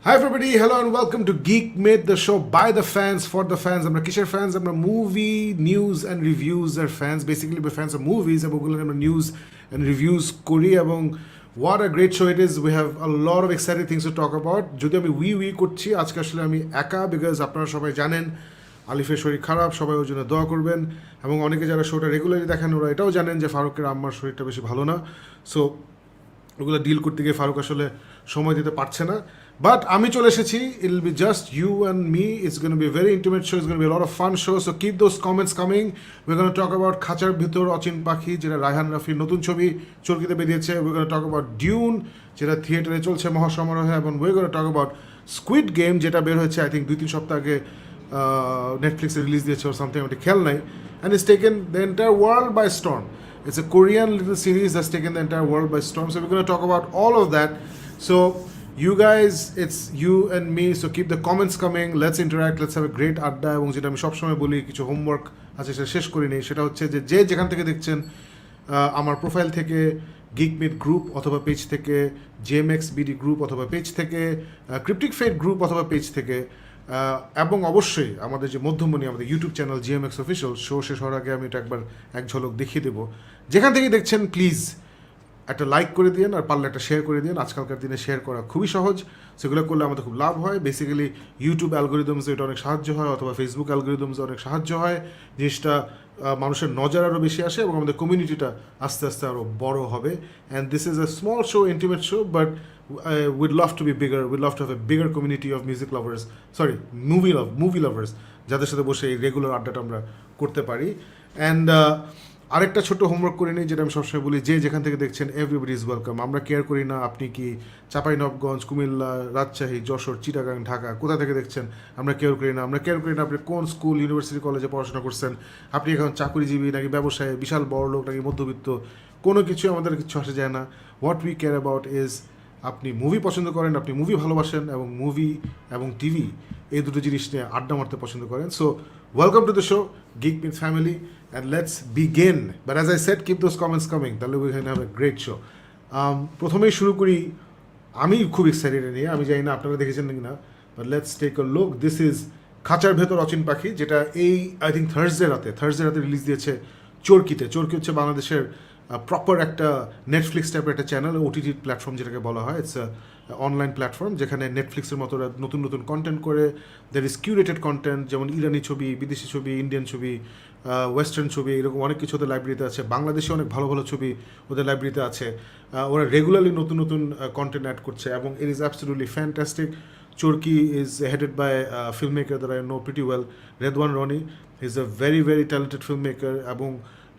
Hi everybody, hello and welcome to Geek Myth, the show by the fans, for the fans. আমরা কিসের fans? আমরা movie, news and reviews এর fans. Basically, we're fans of movies এবং ওগুলো আমরা news and reviews করি এবং what a great show it is. We have a lot of exciting things to talk about. যদি আমি উই করছি, আজকে আসলে আমি একা, because আপনারা সবাই জানেন আলিফের শরীর খারাপ, সবাই ওর জন্য দোয়া করবেন এবং অনেকে যারা শোটা রেগুলারলি দেখেন ওরা এটাও জানেন যে ফারুকের আম্মার শরীরটা বেশি ভালো না, সো ওগুলো ডিল করতে গিয়ে ফারুক আসলে সময় দিতে পারছে না। বাট আমি চলে এসেছি, it will be just you and me, it's gonna be very intimate show, it's gonna be lot of fun show, so keep those comments coming. We gonna talk about খাঁচার ভিতর অচিন পাখি, যেটা রায়হান রাফির নতুন ছবি চরকিতে বেরিয়েছে। We gonna talk about Dune, যেটা থিয়েটারে চলছে মহাসমারোহে, এবং we gonna talk about squid game, যেটা বের হয়েছে আই থিঙ্ক 2-3 সপ্তাহ আগে নেটফ্লিক্সে রিলিজ দিয়েছে ওর সামথিং, ওটা খেয়াল নাই। And it's taken the entire world by storm. It's a Korean little series that's taken the entire world by storm. So we're going to talk about all of that. So you guys, it's you and me. So keep the comments coming. Let's interact. Let's have a great adda. এবং যেটা আমি সবসময় বলি, কিছু homework আছে সেটা শেষ করি নেই, সেটা হচ্ছে যে যেখান থেকে দেখছেন আমার প্রোফাইল থেকে, গিক মিথ গ্রুপ অথবা পেজ থেকে, জেএমএক্স বিডি গ্রুপ অথবা পেজ থেকে, ক্রিপ্টিক ফেট গ্রুপ অথবা পেজ থেকে, এবং অবশ্যই আমাদের যে মধ্যমণি আমাদের ইউটিউব চ্যানেল জিএমএক্স অফিসিয়াল, শো শেষ হওয়ার আগে আমি এটা একবার এক ঝলক দেখিয়ে দেবো। যেখান থেকে দেখছেন প্লিজ একটা লাইক করে দিন, আর পারলে একটা শেয়ার করে দিন। আজকালকার দিনে শেয়ার করা খুবই সহজ, সেগুলো করলে আমাদের খুব লাভ হয়। বেসিক্যালি ইউটিউব অ্যালগোরিদমসে এটা অনেক সাহায্য হয়, অথবা ফেসবুক অ্যালগোরিদমসে অনেক সাহায্য হয়। জিনিসটা মানুষের নজর আরও বেশি আসে এবং আমাদের কমিউনিটিটা আস্তে আস্তে আরও বড় হবে। And this is a small show, intimate show, but we'd love to be bigger. We'd love to have a bigger community of music lovers, movie lovers, যাদের সাথে বসে এই রেগুলার আড্ডাটা আমরা করতে পারি। অ্যান্ড আরেকটা ছোট্ট হোমওয়ার্ক করে নিই, যেটা আমি সবসময় বলি, যে যেখান থেকে দেখছেন এভরিবডি ইজ ওয়েলকাম। আমরা কেয়ার করি না আপনি কি চাঁপাইনবাবগঞ্জ, কুমিল্লা, রাজশাহী, যশোর, চিটাগাং, ঢাকা কোথা থেকে দেখছেন, আমরা কেয়ার করি না। আমরা কেয়ার করি না আপনি কোন স্কুল, ইউনিভার্সিটি, কলেজে পড়াশোনা করছেন, আপনি এখন চাকরিজীবী নাকি ব্যবসায়ী, বিশাল বড় লোক নাকি মধ্যবিত্ত, কোনো কিছু আমাদের কিছু আসে যায় না। What we care about is আপনি মুভি পছন্দ করেন, আপনি মুভি ভালোবাসেন, এবং মুভি এবং টিভি এই দুটো জিনিস নিয়ে আড্ডা মারতে পছন্দ করেন। So welcome to the show Geek myth family, and let's begin. But as I said, keep those comments coming, তাহলে we can have a great show. প্রথমেই শুরু করি, আমি খুব এক্সাইটেড নিয়ে, আমি জানি না আপনারা দেখেছেন নাকি না, but let's take a look. This is খাঁচার ভেতর অচিন পাখি, যেটা এই আই থিঙ্ক থার্সডে রাতে রিলিজ দিয়েছে চরকিতে। চরকি হচ্ছে বাংলাদেশের প্রপার একটা নেটফ্লিক্স টাইপের একটা চ্যানেল, ওটিটি প্ল্যাটফর্ম যেটাকে বলা হয়। ইটস অনলাইন প্ল্যাটফর্ম যেখানে নেটফ্লিক্সের মতো নতুন নতুন কন্টেন্ট করে, দের ইজ কিউরেটেড কন্টেন্ট, যেমন ইরানি ছবি, বিদেশি ছবি, ইন্ডিয়ান ছবি, ওয়েস্টার্ন ছবি, এরকম অনেক কিছু ওদের লাইব্রেরিতে আছে। বাংলাদেশে অনেক ভালো ভালো ছবি ওদের লাইব্রেরিতে আছে। ওরা রেগুলারলি নতুন নতুন কন্টেন্ট অ্যাড করছে এবং it is absolutely fantastic. Chorki is headed by film maker that I know pretty well, Redoan Rony. He is a very very talented film maker এবং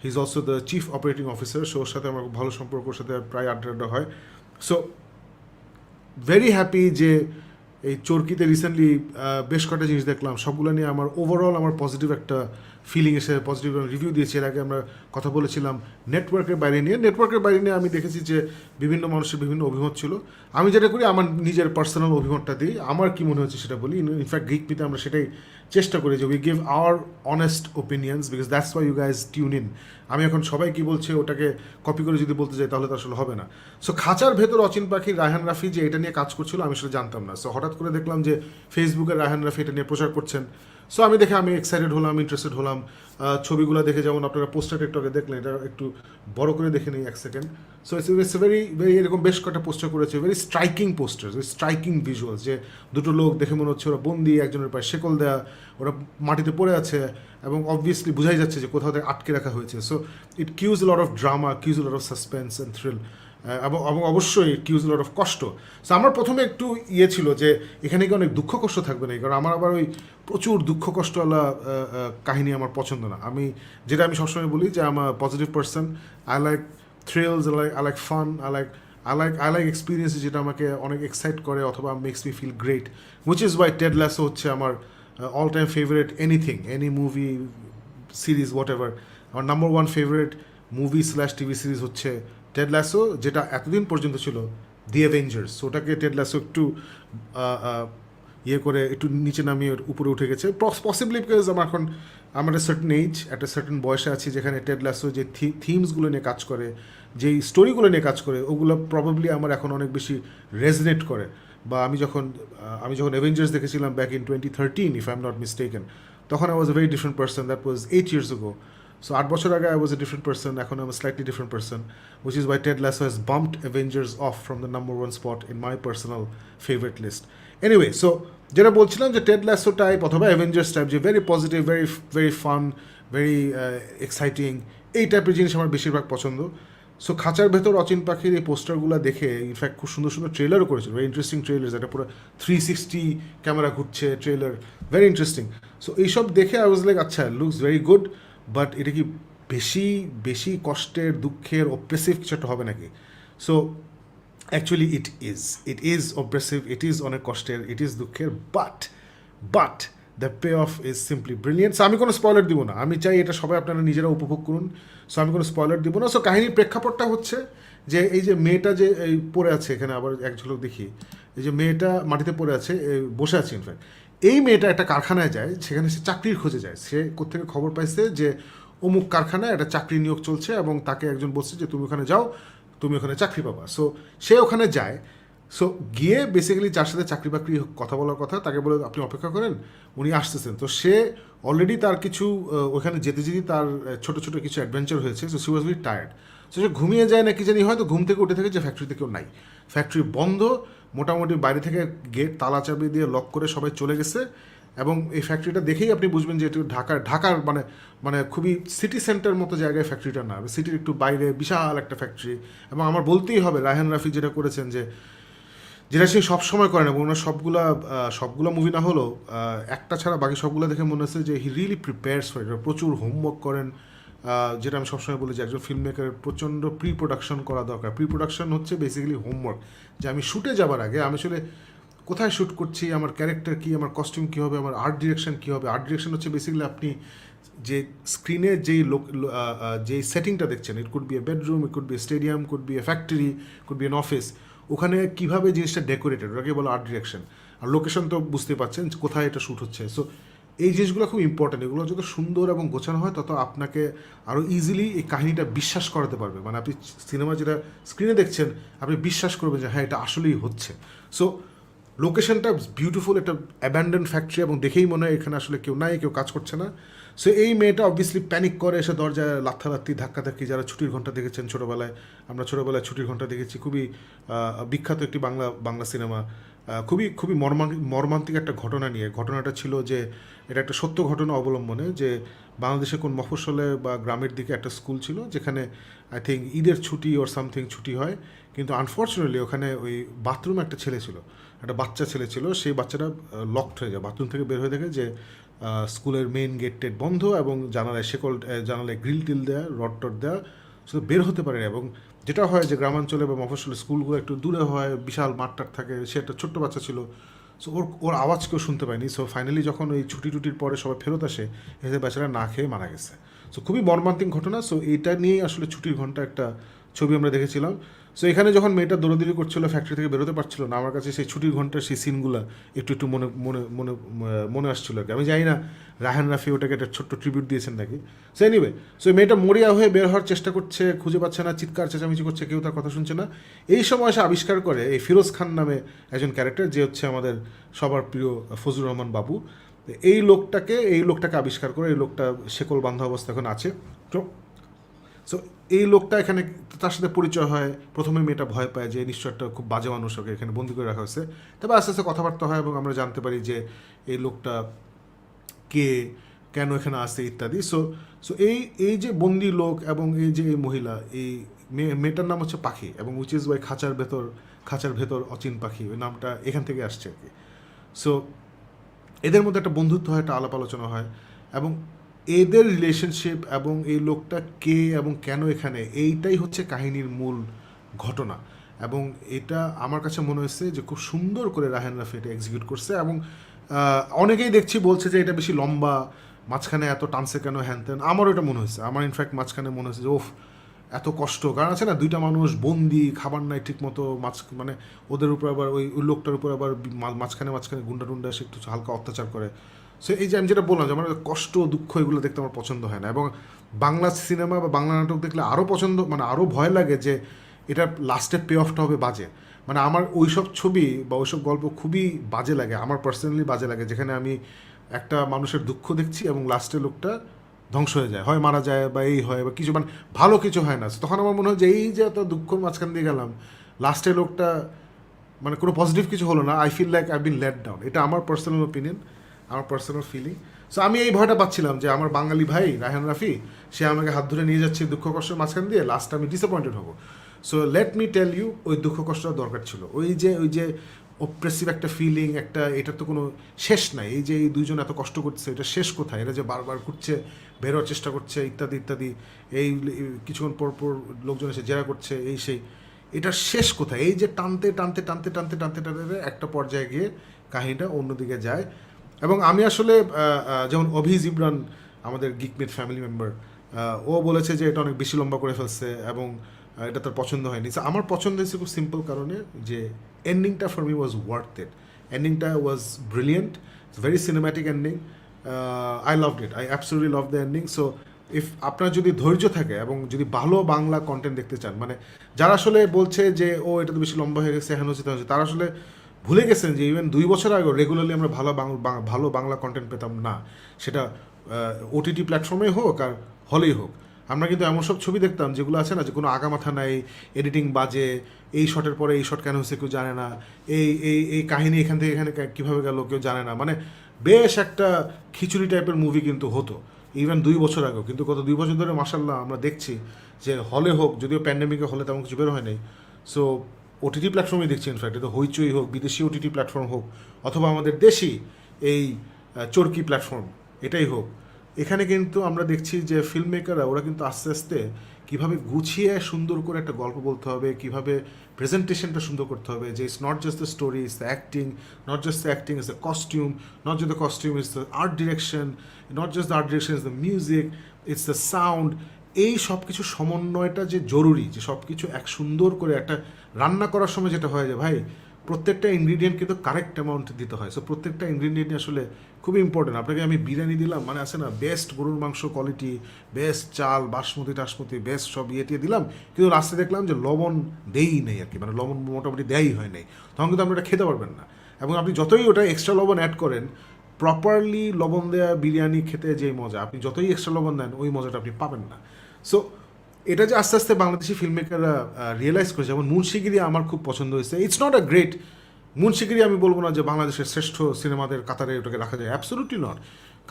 he is also the chief operating officer. So ওর সাথে আমার খুব ভালো সম্পর্ক, ওর সাথে প্রায় আড্ডা হয়। সো ভেরি হ্যাপি যে এই চরকিতে রিসেন্টলি বেশ কয়েকটা জিনিস দেখলাম, সবগুলো নিয়ে আমার ওভারঅল আমার পজিটিভ একটা ফিলিং এসে, পজিটিভ রিভিউ দিয়েছি। এর আগে আমরা কথা বলেছিলাম নেটওয়ার্কের বাইরে নিয়ে আমি দেখেছি যে বিভিন্ন মানুষের বিভিন্ন অভিমত ছিল। আমি যেটা করি, আমার নিজের পার্সোনাল অভিমতটা দিই, আমার কী মনে হচ্ছে সেটা বলি। ইনফ্যাক্ট গিক মিথে আমরা সেটাই চেষ্টা করি যে we give our honest opinions, because that's why you guys tune in. আমি এখন সবাই কী বলছে ওটাকে কপি করে যদি বলতে যাই তাহলে তো আসলে হবে না। সো খাঁচার ভেতর অচিন পাখি, রায়হান রাফি যে এটা নিয়ে কাজ করছিল আমি সেটা জানতাম না। সো হঠাৎ করে দেখলাম যে ফেসবুকে রায়হান রাফি এটা নিয়ে প্রচার করছেন। সো আমি দেখে আমি এক্সাইটেড হলাম, ইন্টারেস্টেড হলাম। ছবিগুলো দেখে, যেমন আপনারা পোস্টার টেকটকে দেখলেন, এটা একটু বড় করে দেখে নিই এক second. So it's very very, এরকম বেশ কয়েকটা পোস্টার করেছে, very striking poster, striking visuals, যে দুটো লোক দেখে মনে হচ্ছে ওরা বন্দি, একজনের পায়ে শেকল দেওয়া, ওরা মাটিতে পড়ে আছে এবং অবভিয়াসলি বোঝাই যাচ্ছে যে কোথাও থেকে আটকে রাখা হয়েছে। So it cues lot of drama, cues lot of suspense and thrill, এবং অবশ্যই কিউজ লট অফ কষ্ট। সো আমার প্রথমে একটু ছিল যে এখানে কি অনেক দুঃখ কষ্ট থাকবে না, কারণ আমার আবার ওই প্রচুর দুঃখ কষ্টওয়ালা কাহিনী আমার পছন্দ না। আমি সবসময় বলি যে আমার positive person, I like thrills, I like fun, I like experience যেটা আমাকে অনেক এক্সাইট করে অথবা makes me feel great, which is why Ted Lasso হচ্ছে আমার all time favourite. Any movie series whatever, আমার number one favourite movie / TV series হচ্ছে Ted Lasso, যেটা এতদিন পর্যন্ত ছিল দি অ্যাভেঞ্জার্স। ওটাকে টেড ল্যাসো একটু ইয়ে করে একটু নিচে নামিয়ে উপরে উঠে গেছে, পসিবলি বিকজ আমার একটা সার্টেন এজ, একটা সার্টেন বয়সে আছি যেখানে টেড ল্যাসো যে থিমসগুলো নিয়ে কাজ করে, যেই স্টোরিগুলো নিয়ে কাজ করে, ওগুলো প্রবাবলি আমার এখন অনেক বেশি রেজনেট করে। বা আমি যখন অ্যাভেঞ্জার্স দেখেছিলাম back in 2013, if I am not mistaken, তখন I was a very different person, that was 8 years ago. So 8 বছর আগে I was a different person, এখন I'm a slightly different person, which is why Ted Lasso has bumped Avengers off from the #1 spot in my personal favorite list. Anyway, so যেটা বলছিলাম যে Ted lasso type অথবা Avengers type, যে very positive, very very fun, very exciting, এই টাইপের জিনিস আমার বেশিরভাগ পছন্দ। সো খাঁচার ভেতর অচিন পাখির এই পোস্টারগুলো দেখে ইনফ্যাক্ট খুব সুন্দর সুন্দর ট্রেলারও করেছিল, ভেরি ইন্টারেস্টিং ট্রেলার, যেটা পুরো 360 ক্যামেরা ঘুরছে ট্রেলার, ভেরি ইন্টারেস্টিং। সো এইসব দেখে আই ওয়াজ লাইক আচ্ছা, লুকস ভেরি গুড, বাট এটা কি বেশি বেশি কষ্টের, দুঃখের, অপ্রেসিভ কিছু একটা হবে নাকি? So actually it is oppressive, it is অনেক কষ্টের, ইট ইজ দুঃখের, but the pay off is simply brilliant. So আমি কোনো স্পয়লার দিব না, আমি চাই এটা সবাই আপনারা নিজেরা উপভোগ করুন। সো আমি কোনো স্পয়লার দিব না। সো কাহিনীর প্রেক্ষাপটটা হচ্ছে যে এই যে মেয়েটা যে এই পড়ে আছে এখানে, আবার এক ঝলক দেখি, এই যে মেয়েটা মাটিতে পড়ে আছে, বসে আছে ইনফ্যাক্ট, এই মেয়েটা একটা কারখানায় যায়, সেখানে সে চাকরির খোঁজে যায়। সে কোত্থেকে খবর পাইছে যে অমুক কারখানায় একটা চাকরি নিয়োগ চলছে এবং তাকে একজন বলছে যে তুমি ওখানে যাও, তুমি ওখানে চাকরি পাবা। সো সে ওখানে যায়। সো গিয়ে বেসিক্যালি যার সাথে চাকরি বাকরি কথা বলার কথা, তাকে বলে আপনি অপেক্ষা করেন, উনি আসতেছেন। তো সে অলরেডি তার কিছু ওখানে যেতে যেতে তার ছোটো ছোটো কিছু অ্যাডভেঞ্চার হয়েছে। So she was very tired. So সে ঘুমিয়ে যায় না কি জানি, হয়তো ঘুম থেকে উঠে থেকে যে ফ্যাক্টরিতে কেউ নাই, ফ্যাক্টরি বন্ধ, মোটামুটি বাইরে থেকে গেট তালা চাবি দিয়ে লক করে সবাই চলে গেছে। এবং এই ফ্যাক্টরিটা দেখেই আপনি বুঝবেন যে এটি ঢাকার মানে মানে খুবই সিটি সেন্টার মতো জায়গায় ফ্যাক্টরিটা না, সিটির একটু বাইরে বিশাল একটা ফ্যাক্টরি। এবং আমার বলতেই হবে রায়হান রাফি যেটা করেছেন, যেটা সে সবসময় করে না, এবং ওনার সবগুলো মুভি না হলেও একটা ছাড়া বাকি সবগুলো দেখে মনে হচ্ছে যে হি রিয়েলি প্রিপেয়ার্স ফর ইট, প্রচুর হোমওয়ার্ক করেন। যেটা আমি সবসময় বলি যে একজন ফিল্ম মেকারের প্রচণ্ড প্রি প্রোডাকশন করা দরকার। প্রি প্রোডাকশন হচ্ছে বেসিক্যালি হোমওয়ার্ক, যে আমি শ্যুটে যাবার আগে আমি আসলে কোথায় শ্যুট করছি, আমার ক্যারেক্টার কী, আমার কস্টিউম কী হবে, আমার আর্ট ডিরেকশন কী হবে। আর্ট ডিরেকশন হচ্ছে বেসিক্যালি আপনি যে স্ক্রিনে যেই সেটিংটা দেখছেন, it could B A bedroom, it could B A stadium, could B A factory, could be N office, ওখানে কীভাবে জিনিসটা ডেকোরেটেড, ওটাকে বলো আর্ট ডিরেকশন। আর লোকেশন তো বুঝতে পারছেন কোথায় এটা শ্যুট হচ্ছে। সো এই জিনিসগুলো খুব ইম্পর্টেন্ট। এগুলো যত সুন্দর এবং গোছানো হয় তত আপনাকে আরও ইজিলি এই কাহিনিটা বিশ্বাস করাতে পারবে। মানে আপনি সিনেমা যেটা স্ক্রিনে দেখছেন, আপনি বিশ্বাস করবেন যে হ্যাঁ এটা আসলেই হচ্ছে। সো লোকেশনটা বিউটিফুল, একটা অ্যাব্যান্ডন ফ্যাক্টরি, এবং দেখেই মনে হয় এখানে আসলে কেউ নাই, কেউ কাজ করছে না। সো এই মেয়েটা অবভিয়াসলি প্যানিক করে, এসে দরজায় লাত্থালাত্তি ধাক্কাধাক্কি। যারা ছুটির ঘন্টা দেখেছেন ছোটোবেলায়, আমরা ছোটোবেলায় ছুটির ঘন্টা দেখেছি, খুবই বিখ্যাত একটি বাংলা সিনেমা, খুবই খুবই মর্মান্তিক একটা ঘটনা নিয়ে। ঘটনাটা ছিল যে এটা একটা সত্য ঘটনা অবলম্বনে, যে বাংলাদেশে কোন মফস্বলে বা গ্রামের দিকে একটা স্কুল ছিল যেখানে আই থিঙ্ক ঈদের ছুটি ওর সামথিং ছুটি হয়, কিন্তু আনফর্চুনেটলি ওখানে ওই বাথরুমে একটা ছেলে ছিল, একটা বাচ্চা ছেলে ছিল। সেই বাচ্চাটা লকড হয়ে যায়, বাথরুম থেকে বের হয়ে দেখে যে স্কুলের মেইন গেট টেট বন্ধ, এবং জানালায় গ্রিল টিল দেওয়া, রড টড দেওয়া, শুধু বের হতে পারে। এবং যেটা হয় যে গ্রামাঞ্চলে বা মফস্বলে স্কুলগুলো একটু দূরে হয়, বিশাল মাঠটাট থাকে, সে একটা ছোট্ট বাচ্চা ছিল। সো ওর আওয়াজ কেউ শুনতে পায়নি। সো ফাইনালি যখন ওই ছুটির পরে সবাই ফেরত আসে, এসে বেচারা না খেয়ে মারা গেছে। সো খুবই মর্মান্তিক ঘটনা। সো এইটা নিয়েই আসলে ছুটির ঘন্টা একটা ছবি আমরা দেখেছিলাম। সো এখানে যখন মেয়েটা দৌড়াদৌড়ি করছিল, ফ্যাক্টরি থেকে বেরোতে পারছিল না, আমার কাছে সেই ছুটির ঘন্টার সেই সিনগুলো একটু একটু মনে মনে মনে মনে আসছিল আর কি। আমি জানি না রায়হান রাফি ওটাকে একটা ছোট্ট ট্রিবিউট দিয়েছেন নাকি। সো এনিওয়ে, সো মেয়েটা মরিয়া হয়ে বের হওয়ার চেষ্টা করছে, খুঁজে পাচ্ছে না, চিৎকার চেঁচামেচি করছে, কেউ তার কথা শুনছে না। এই সময় সে আবিষ্কার করে এই ফিরোজ খান নামে একজন ক্যারেক্টার, যে হচ্ছে আমাদের সবার প্রিয় ফজলুর রহমান বাবু। এই লোকটাকে আবিষ্কার করে, এই লোকটা শেকল বাঁধা অবস্থা এখন আছে। তো সো এই লোকটা এখানে, তার সাথে পরিচয় হয়। প্রথমে মেয়েটা ভয় পায় যে নিশ্চয় একটা খুব বাজে মানুষ, ওকে এখানে বন্দি করে রাখা হয়েছে। তবে আস্তে আস্তে কথাবার্তা হয় এবং আমরা জানতে পারি যে এই লোকটা কে, কেন এখানে আসে ইত্যাদি। সো সো এই যে বন্দি লোক এবং এই যে এই মহিলা, এই মেয়েটার নাম হচ্ছে পাখি, এবং উইচ ইজ ওয়াই খাঁচার ভেতর অচিন পাখি, ওই নামটা এখান থেকে আসছে আর কি। সো এদের মধ্যে একটা বন্ধুত্ব হয়, একটা আলাপ আলোচনা হয়, এবং এদের রিলেশনশিপ এবং এই লোকটা কে এবং কেন এখানে, এইটাই হচ্ছে কাহিনীর মূল ঘটনা। এবং এটা আমার কাছে মনে হয়েছে যে খুব সুন্দর করে রায়হান রাফি এটা এক্সিকিউট করছে। এবং অনেকেই দেখছি বলছে যে এটা বেশি লম্বা, মাঝখানে এত টানছে কেন, হ্যান ত্যান। আমারও এটা মনে হয়েছে, আমার ইনফ্যাক্ট মাঝখানে মনে হয়েছে যে ওফ, এত কষ্ট, কারণ আছে না দুইটা মানুষ বন্দি, খাবার নাই ঠিক মতো, মানে ওদের উপর আবার ওই লোকটার উপর আবার মাঝখানে মাঝখানে গুন্ডা টুন্ডা এসে একটু হালকা অত্যাচার করে। সো এই যে আমি যেটা বললাম যে আমার কষ্ট দুঃখ এগুলো দেখতে আমার পছন্দ হয় না। এবং বাংলা সিনেমা বা বাংলা নাটক দেখলে আরও পছন্দ, মানে আরও ভয় লাগে যে এটা লাস্টের পে অফটা হবে বাজে। মানে আমার ওইসব ছবি বা ওইসব গল্প খুবই বাজে লাগে, আমার পার্সোনালি বাজে লাগে, যেখানে আমি একটা মানুষের দুঃখ দেখছি এবং লাস্টে লোকটা ধ্বংস হয়ে যায়, হয় মারা যায় বা এই হয় বা কিছু, মানে ভালো কিছু হয় না। তখন আমার মনে হয় যে এই যে এত দুঃখর মাঝখান দিয়ে গেলাম, লাস্টে লোকটা মানে কোনো পজিটিভ কিছু হলো না, I feel like I been let down. এটা আমার পার্সোনাল ওপিনিয়ন, আমার পার্সোনাল ফিলিং। সো আমি এই ভয়টা পাচ্ছিলাম যে আমার বাঙালি ভাই রায়হান রাফি, সে আমাকে হাত ধরে নিয়ে যাচ্ছে দুঃখ কষ্টের মাঝখান দিয়ে, লাস্ট আমি ডিসঅ্যাপয়েন্টেড হবো। So let me tell you, ওই দুঃখ কষ্টটা দরকার ছিল। ওই যে অপ্রেসিভ একটা ফিলিং, একটা এটার তো কোনো শেষ নাই। এই যে এই দুইজন এত কষ্ট করছে, এটা শেষ কোথায়? এরা যে বারবার ঘুরছে, বেরোয়ার চেষ্টা করছে, ইত্যাদি ইত্যাদি, এই কিছুক্ষণ পর পর লোকজন এসে জেরা করছে, এই সেই, এটার শেষ কোথায়? এই যে টানতে টানতে টানতে টানতে টানতে টানতে একটা পর্যায়ে গিয়ে কাহিনীটা অন্যদিকে যায়। এবং আমি আসলে যেমন অভি জিবরান, আমাদের গিক মিথ ফ্যামিলি মেম্বার, ও বলেছে যে এটা অনেক বেশি লম্বা করে ফেলছে এবং এটা তার পছন্দ হয়নি। So, আমার পছন্দ হয়েছে খুব সিম্পল কারণে যে এন্ডিংটা for me was worth it. এন্ডিংটা was brilliant, very cinematic ending. I loved it, I absolutely love the ending. So if আপনার যদি ধৈর্য থাকে এবং যদি ভালো বাংলা কন্টেন্ট দেখতে চান, মানে যারা আসলে বলছে যে ও এটা তো বেশি লম্বা হয়ে গেছে, হেন হচ্ছে তারা আসলে ভুলে গেছেন যে ইভেন 2 বছর আগেও রেগুলারলি আমরা ভালো বাংলা কন্টেন্ট পেতাম না, সেটা ওটিটি প্ল্যাটফর্মে হোক আর হলেই হোক। আমরা কিন্তু এমন সব ছবি দেখতাম যেগুলো আছে না, যে কোনো আগামাথা নাই, এডিটিং বাজে, এই শটের পরে এই শট কেন হচ্ছে কেউ জানে না, এই কাহিনী এখান থেকে এখানে কীভাবে গেল কেউ জানে না, মানে বেশ একটা খিচুড়ি টাইপের মুভি কিন্তু হতো ইভেন 2 বছর আগেও। কিন্তু গত 2 বছর ধরে মাসাল্লাহ আমরা দেখছি যে হলে হোক, যদিও প্যান্ডেমিকে হলে তেমন কিছু বের হয় নাই, সো ওটিটি প্ল্যাটফর্মে দেখছি। ইনফ্যাক্ট এটা হইচই হোক, বিদেশি ওটিটি প্ল্যাটফর্ম হোক, অথবা আমাদের দেশি এই চরকি প্ল্যাটফর্ম এটাই হোক, এখানে কিন্তু আমরা দেখছি যে ফিল্ম মেকাররা ওরা কিন্তু আস্তে আস্তে কীভাবে গুছিয়ে সুন্দর করে একটা গল্প বলতে হবে, কীভাবে প্রেজেন্টেশনটা সুন্দর করতে হবে, যে it's not just the story, it's the acting, not just the acting, it's the costume, not just the costume, it's the art direction, not just the art direction, it's the music, it's the sound. এই সব কিছু সমন্বয়টা যে জরুরি, যে সব কিছু এক সুন্দর করে একটা রান্না করার সময় যেটা হয় যে ভাই প্রত্যেকটা ইনগ্রিডিয়েন্ট কিন্তু কারেক্ট অ্যামাউন্ট দিতে হয়। সো প্রত্যেকটা ইনগ্রিডিয়েন্ট আসলে খুবই ইম্পর্টেন্ট। আপনাকে আমি বিরিয়ানি দিলাম, মানে আছে না বেস্ট গরুর মাংস কোয়ালিটি, বেস্ট চাল, বাসমতি টাসমতি, বেস্ট সব টিয়ে দিলাম, কিন্তু রাস্তায় দেখলাম যে লবণ দেই নেই আর কি, মানে লবণ মোটামুটি দেয়ই হয় নাই, তখন কিন্তু আপনি এটা খেতে পারবেন না। এবং আপনি যতই ওটা এক্সট্রা লবণ অ্যাড করেন, প্রপারলি লবণ দেওয়া বিরিয়ানি খেতে যে মজা, আপনি যতই এক্সট্রা লবণ দেন ওই মজাটা আপনি পাবেন না। সো এটা যে আস্তে আস্তে বাংলাদেশি ফিল্ম মেকাররা রিয়েলাইজ করেছে, যেমন মুন্সিগিরি আমার খুব পছন্দ হয়েছে। ইটস নট আ গ্রেট মুন্সিগিরি, আমি বলবো না যে বাংলাদেশের শ্রেষ্ঠ সিনেমাদের কাতারে ওটাকে রাখা যায়, অ্যাবসলিউটলি নট।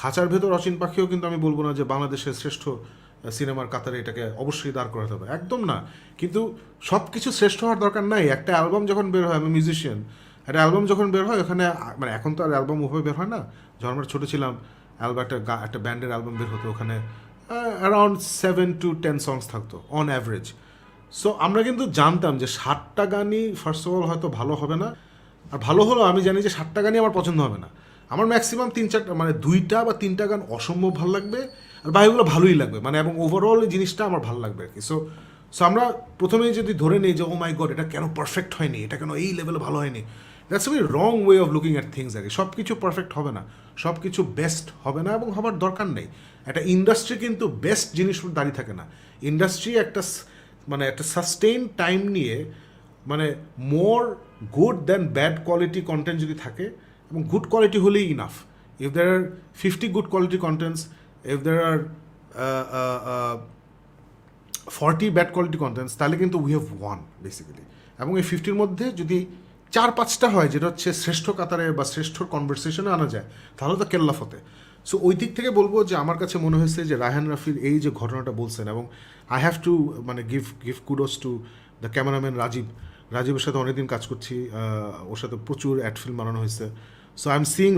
খাঁচার ভেতর অচিন পাখিও কিন্তু আমি বলবো না যে বাংলাদেশের শ্রেষ্ঠ সিনেমার কাতারে এটাকে অবশ্যই দাঁড় করাতে হবে, একদম না। কিন্তু সব কিছু শ্রেষ্ঠ হওয়ার দরকার নাই। একটা অ্যালবাম যখন বের হয়, আমি মিউজিশিয়ান, একটা অ্যালবাম যখন বের হয় ওখানে, মানে এখন তো আর অ্যালবাম ওভাবে বের হয় না, যখন আমরা ছোটো ছিলাম অ্যালবাম একটা ব্যান্ডের অ্যালবাম বের হতো, ওখানে অ্যারাউন্ড 7 to 10 সংস থাকতো অন অ্যাভারেজ। সো আমরা কিন্তু জানতাম যে 7টা গানই ফার্স্ট অফ অল হয়তো ভালো হবে না, আর ভালো হলো আমি জানি যে 7টা গানই আমার পছন্দ হবে না। আমার ম্যাক্সিমাম 3-4টা, মানে 2টা বা 3টা গান অসম্ভব ভালো লাগবে, আর বাকিগুলো ভালোই লাগবে, মানে এবং ওভারঅল এই জিনিসটা আমার ভালো লাগবে আর কি। সো সো আমরা প্রথমেই যদি ধরে নিই যে ও মাই গড এটা কেন পারফেক্ট হয়নি, এটা কেন এই লেভেলে ভালো হয়নি, that's a very wrong way of looking at things আর কি। সব কিছু পারফেক্ট হবে না, সব কিছু বেস্ট হবে না, এবং হবার দরকার নেই। একটা ইন্ডাস্ট্রি কিন্তু বেস্ট জিনিস দাঁড়িয়ে থাকে না। ইন্ডাস্ট্রি একটা মানে একটা সাস্টেইন টাইম নিয়ে, মানে more good than bad quality content যদি থাকে, এবং গুড কোয়ালিটি হলেই enough. If there are 50 good quality contents, if there are 40 bad quality contents, তাহলে কিন্তু উই হ্যাভ ওয়ান বেসিক্যালি। এবং এই 50-র মধ্যে যদি 4-5টা হয় যেটা হচ্ছে শ্রেষ্ঠ কাতারে বা শ্রেষ্ঠ কনভারসেশনে আনা যায়, তাহলে তো কেল্লা ফতে। সো ওই দিক থেকে বলবো যে আমার কাছে মনে হয়েছে যে রায়হান রাফির এই যে ঘটনাটা বলছেন, এবং আই হ্যাভ টু মানে give kudos to the cameraman রাজীবের সাথে অনেকদিন কাজ করছি, ওর সাথে প্রচুর অ্যাড ফিল্ম বানানো হয়েছে। সো আই এম সিইং